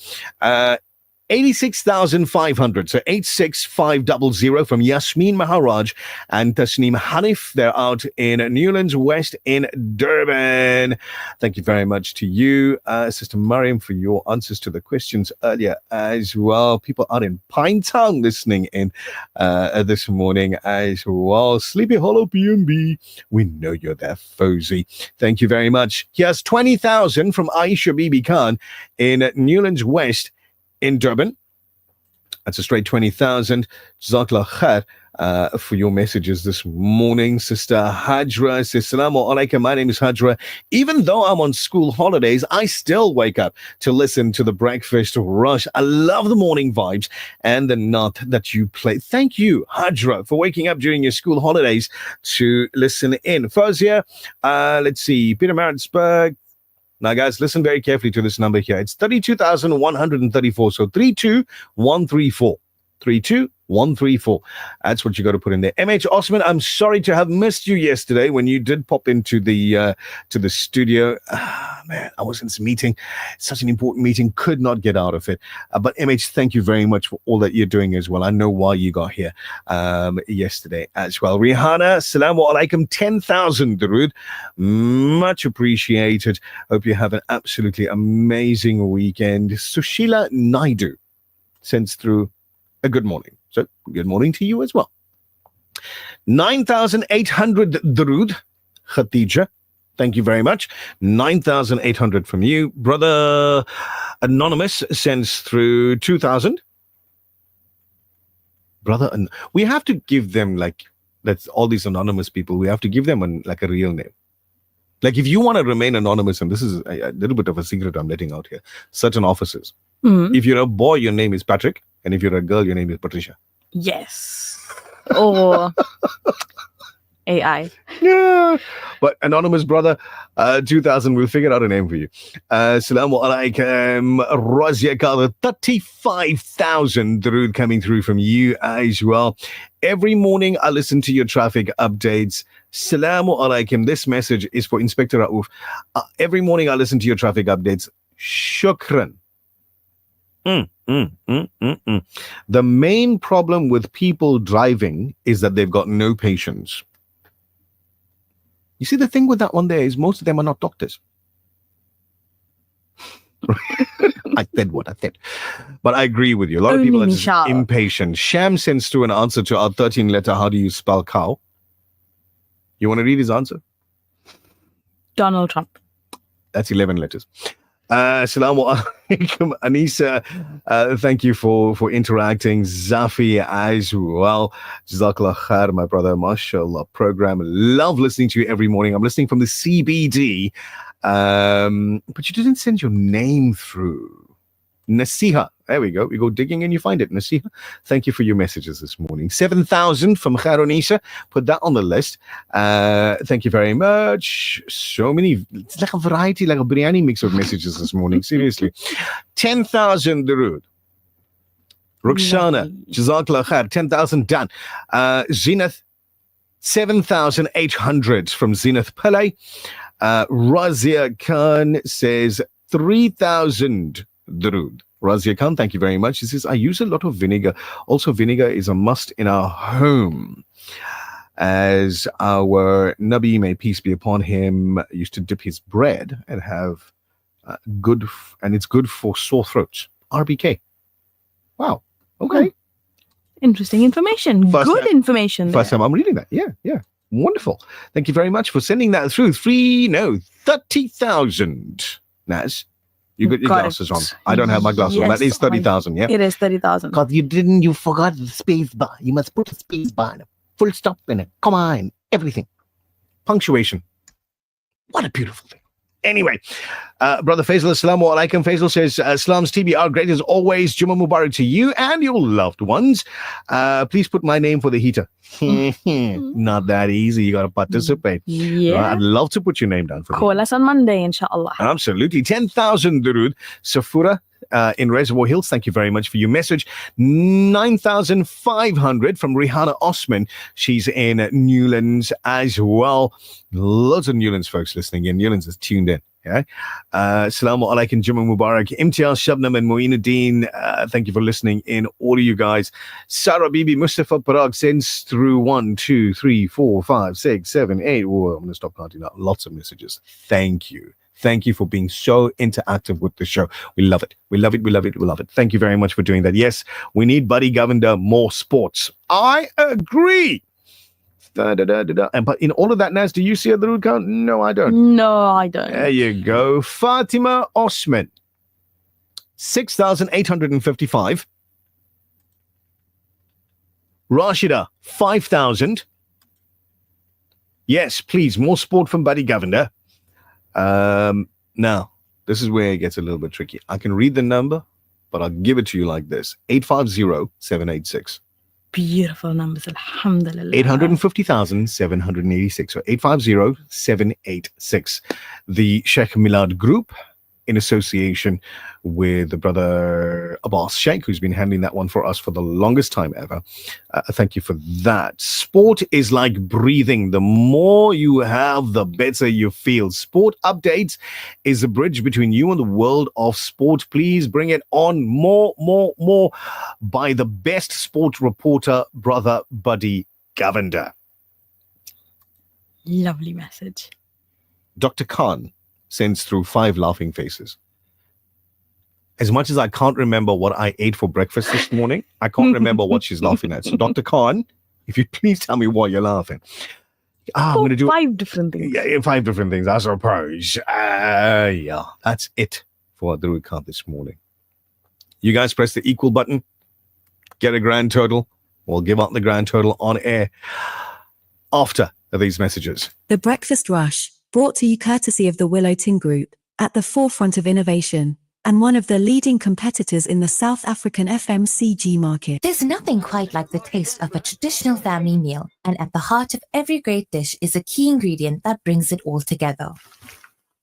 S2: 86,500, so 86500 from Yasmin Maharaj and Tasneem Hanif. They're out in Newlands West in Durban. Thank you very much to you, Sister Mariam, for your answers to the questions earlier as well. People out in Pinetown listening in this morning as well. Sleepy Hollow PMB, we know you're there, Fozy. Thank you very much. Here's 20,000 from Aisha Bibi Khan in Newlands West in Durban. That's a straight 20,000. Jazakallah khair for your messages this morning. Sister Hajra says, Assalamu alaikum. My name is Hajra. Even though I'm on school holidays, I still wake up to listen to the Breakfast Rush. I love the morning vibes and the knot that you play. Thank you, Hajra, for waking up during your school holidays to listen in. Fazia, let's see, Peter Maritzburg. Now, guys, listen very carefully to this number here. It's 32,134. So 32134. 32134. That's what you got to put in there. MH Osman, I'm sorry to have missed you yesterday when you did pop into the studio. Man, I was in this meeting, such an important meeting, could not get out of it. But MH, thank you very much for all that you're doing as well. I know why you got here yesterday as well. Rihanna, salamu alaikum, 10,000 Durood. Much appreciated. Hope you have an absolutely amazing weekend. Sushila Naidu sends through a good morning. So good morning to you as well. 9,800 Durood, Khadija. Thank you very much. 9,800 from you. Brother Anonymous sends through 2,000. brother, and we have to give them like, that's all these anonymous people, we have to give them like a real name. Like if you want to remain anonymous, and this is a little bit of a secret I'm letting out here, certain offices. If you're a boy, your name is Patrick, and if you're a girl, your name is Patricia.
S1: Yes. Or AI.
S2: Yeah. But anonymous brother, 2000, we'll figure out a name for you. Assalamu alaikum. Razia Kala, 35,000 Darood coming through from you as well. Every morning I listen to your traffic updates. Assalamu alaikum. This message is for Inspector Raouf. Every morning I listen to your traffic updates. Shukran. The main problem with people driving is that they've got no patience. You see, the thing with that one there is most of them are not doctors. I said what I said. But I agree with you. A lot of people are just impatient. Sham sends through an answer to our 13-letter, how do you spell cow? You want to read his answer?
S1: Donald Trump.
S2: That's 11 letters. Assalamu alaikum, Anisa. Thank you for interacting. Zafi as well. Jazakallah khair, my brother. MashaAllah program. Love listening to you every morning. I'm listening from the CBD. But you didn't send your name through. Nasiha. There we go. We go digging and you find it. Nasiha. Thank you for your messages this morning. 7,000 from Kharonisa. Put that on the list. Thank you very much. So many. It's like a variety, like a biryani mix of messages this morning. Seriously. 10,000 Darood. Ruxana. Jazakallah khair. 10,000 done. Zenith. 7,800 from Zenith Pillay. Razia Khan says 3,000 Darood. Razia Khan, thank you very much. He says, I use a lot of vinegar. Also, vinegar is a must in our home. As our Nabi, may peace be upon him, used to dip his bread and have it's good for sore throats. RBK. Wow. Okay.
S1: Interesting information. Good information.
S2: First time I'm reading that. Yeah. Wonderful. Thank you very much for sending that through. 30,000. Naz, you got your glasses on. I don't have my glasses on. That is 30,000, yeah?
S1: It is 30,000.
S2: Because you forgot the space bar. You must put a space bar and a full stop in it. Come on. Everything. Punctuation. What a beautiful thing. Anyway, Brother Faisal, assalamu alaikum. Faisal says, Islam's TBR, great as always. Jummah Mubarak to you and your loved ones. Please put my name for the heater. Not that easy. You got to participate.
S1: Yeah.
S2: I'd love to put your name down for you.
S1: Call us on Monday, inshallah.
S2: Absolutely. 10,000 Darood. Safura in Reservoir Hills, thank you very much for your message. 9,500 from Rihanna Osman. She's in Newlands as well. Lots of Newlands folks listening in. Newlands is tuned in. Yeah. Assalamu alaikum, Jummah Mubarak. Imtiaz, Shabnam and Moinuddin, thank you for listening in, all of you guys. Sarah Bibi, Mustafa Parag sends through 1, 2, 3, 4, 5, 6, 7, 8. Oh, I'm going to stop counting now. Lots of messages. Thank you. Thank you for being so interactive with the show. We love it. We love it. We love it. We love it. Thank you very much for doing that. Yes, we need Buddy Governor, more sports. I agree. But in all of that, Naz, do you see a Darood count? No, I don't.
S1: No, I don't.
S2: There you go. Fatima Osman, 6,855. Rashida, 5,000. Yes, please, more sport from Buddy Governor. Now, this is where it gets a little bit tricky. I can read the number, but I'll give it to you like this. 850-786.
S1: Beautiful numbers, alhamdulillah.
S2: 850,786. So 850-786. The Sheikh Milad Group, in association with the brother Abbas Sheikh, who's been handling that one for us for the longest time ever. Thank you for that. Sport is like breathing. The more you have, the better you feel. Sport Updates is a bridge between you and the world of sport. Please bring it on more by the best sport reporter, brother Buddy Govender.
S1: Lovely message.
S2: Dr. Khan sends through 5 laughing faces. As much as I can't remember what I ate for breakfast this morning, I can't remember what she's laughing at. So, Dr. Khan, if you please tell me why you're laughing. I'm going to do
S1: 5 different things.
S2: Yeah, 5 different things, I suppose. Yeah, that's it for the Darood count this morning. You guys press the equal button, get a grand total. We'll give out the grand total on air after these messages.
S6: The Breakfast Rush, brought to you courtesy of the Willow Tin Group, at the forefront of innovation, and one of the leading competitors in the South African FMCG market.
S7: There's nothing quite like the taste of a traditional family meal, and at the heart of every great dish is a key ingredient that brings it all together.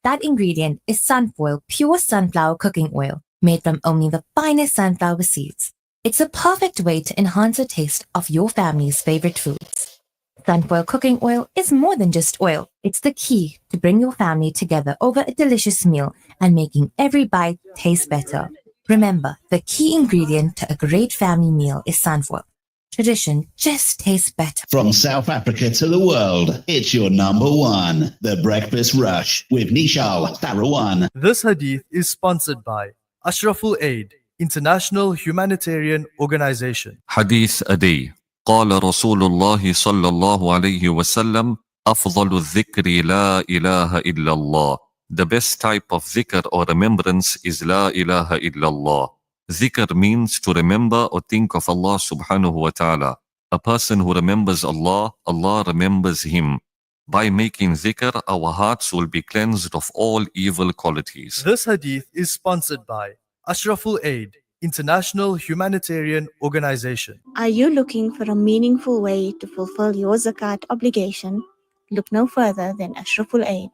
S7: That ingredient is Sunfoil pure sunflower cooking oil, made from only the finest sunflower seeds. It's a perfect way to enhance the taste of your family's favorite foods. Sunfoil cooking oil is more than just oil. It's the key to bring your family together over a delicious meal and making every bite taste better. Remember, the key ingredient to a great family meal is sunfoil. Tradition just tastes better.
S15: From South Africa to the world, it's your number one, The Breakfast Rush with Nishal Tarawan.
S19: This hadith is sponsored by Ashraful Aid, International Humanitarian Organization.
S20: حديث أدي قال رسول الله صلى الله عليه وسلم أفضل الذكر لا إله إلا الله. The best type of dhikr or remembrance is La ilaha illallah. Dhikr means to remember or think of Allah subhanahu wa ta'ala. A person who remembers Allah, Allah remembers him. By making dhikr, our hearts will be cleansed of all evil qualities.
S19: This hadith is sponsored by Ashraful Aid, International Humanitarian Organization.
S21: Are you looking for a meaningful way to fulfill your zakat obligation? Look no further than Ashraful Aid.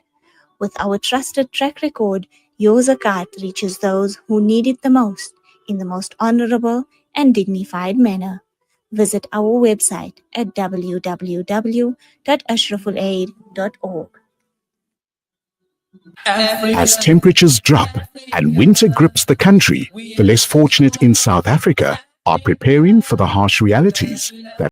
S21: With our trusted track record, your zakat reaches those who need it the most in the most honorable and dignified manner. Visit our website at www.ashrafulaid.org.
S24: As temperatures drop and winter grips the country, the less fortunate in South Africa are preparing for the harsh realities that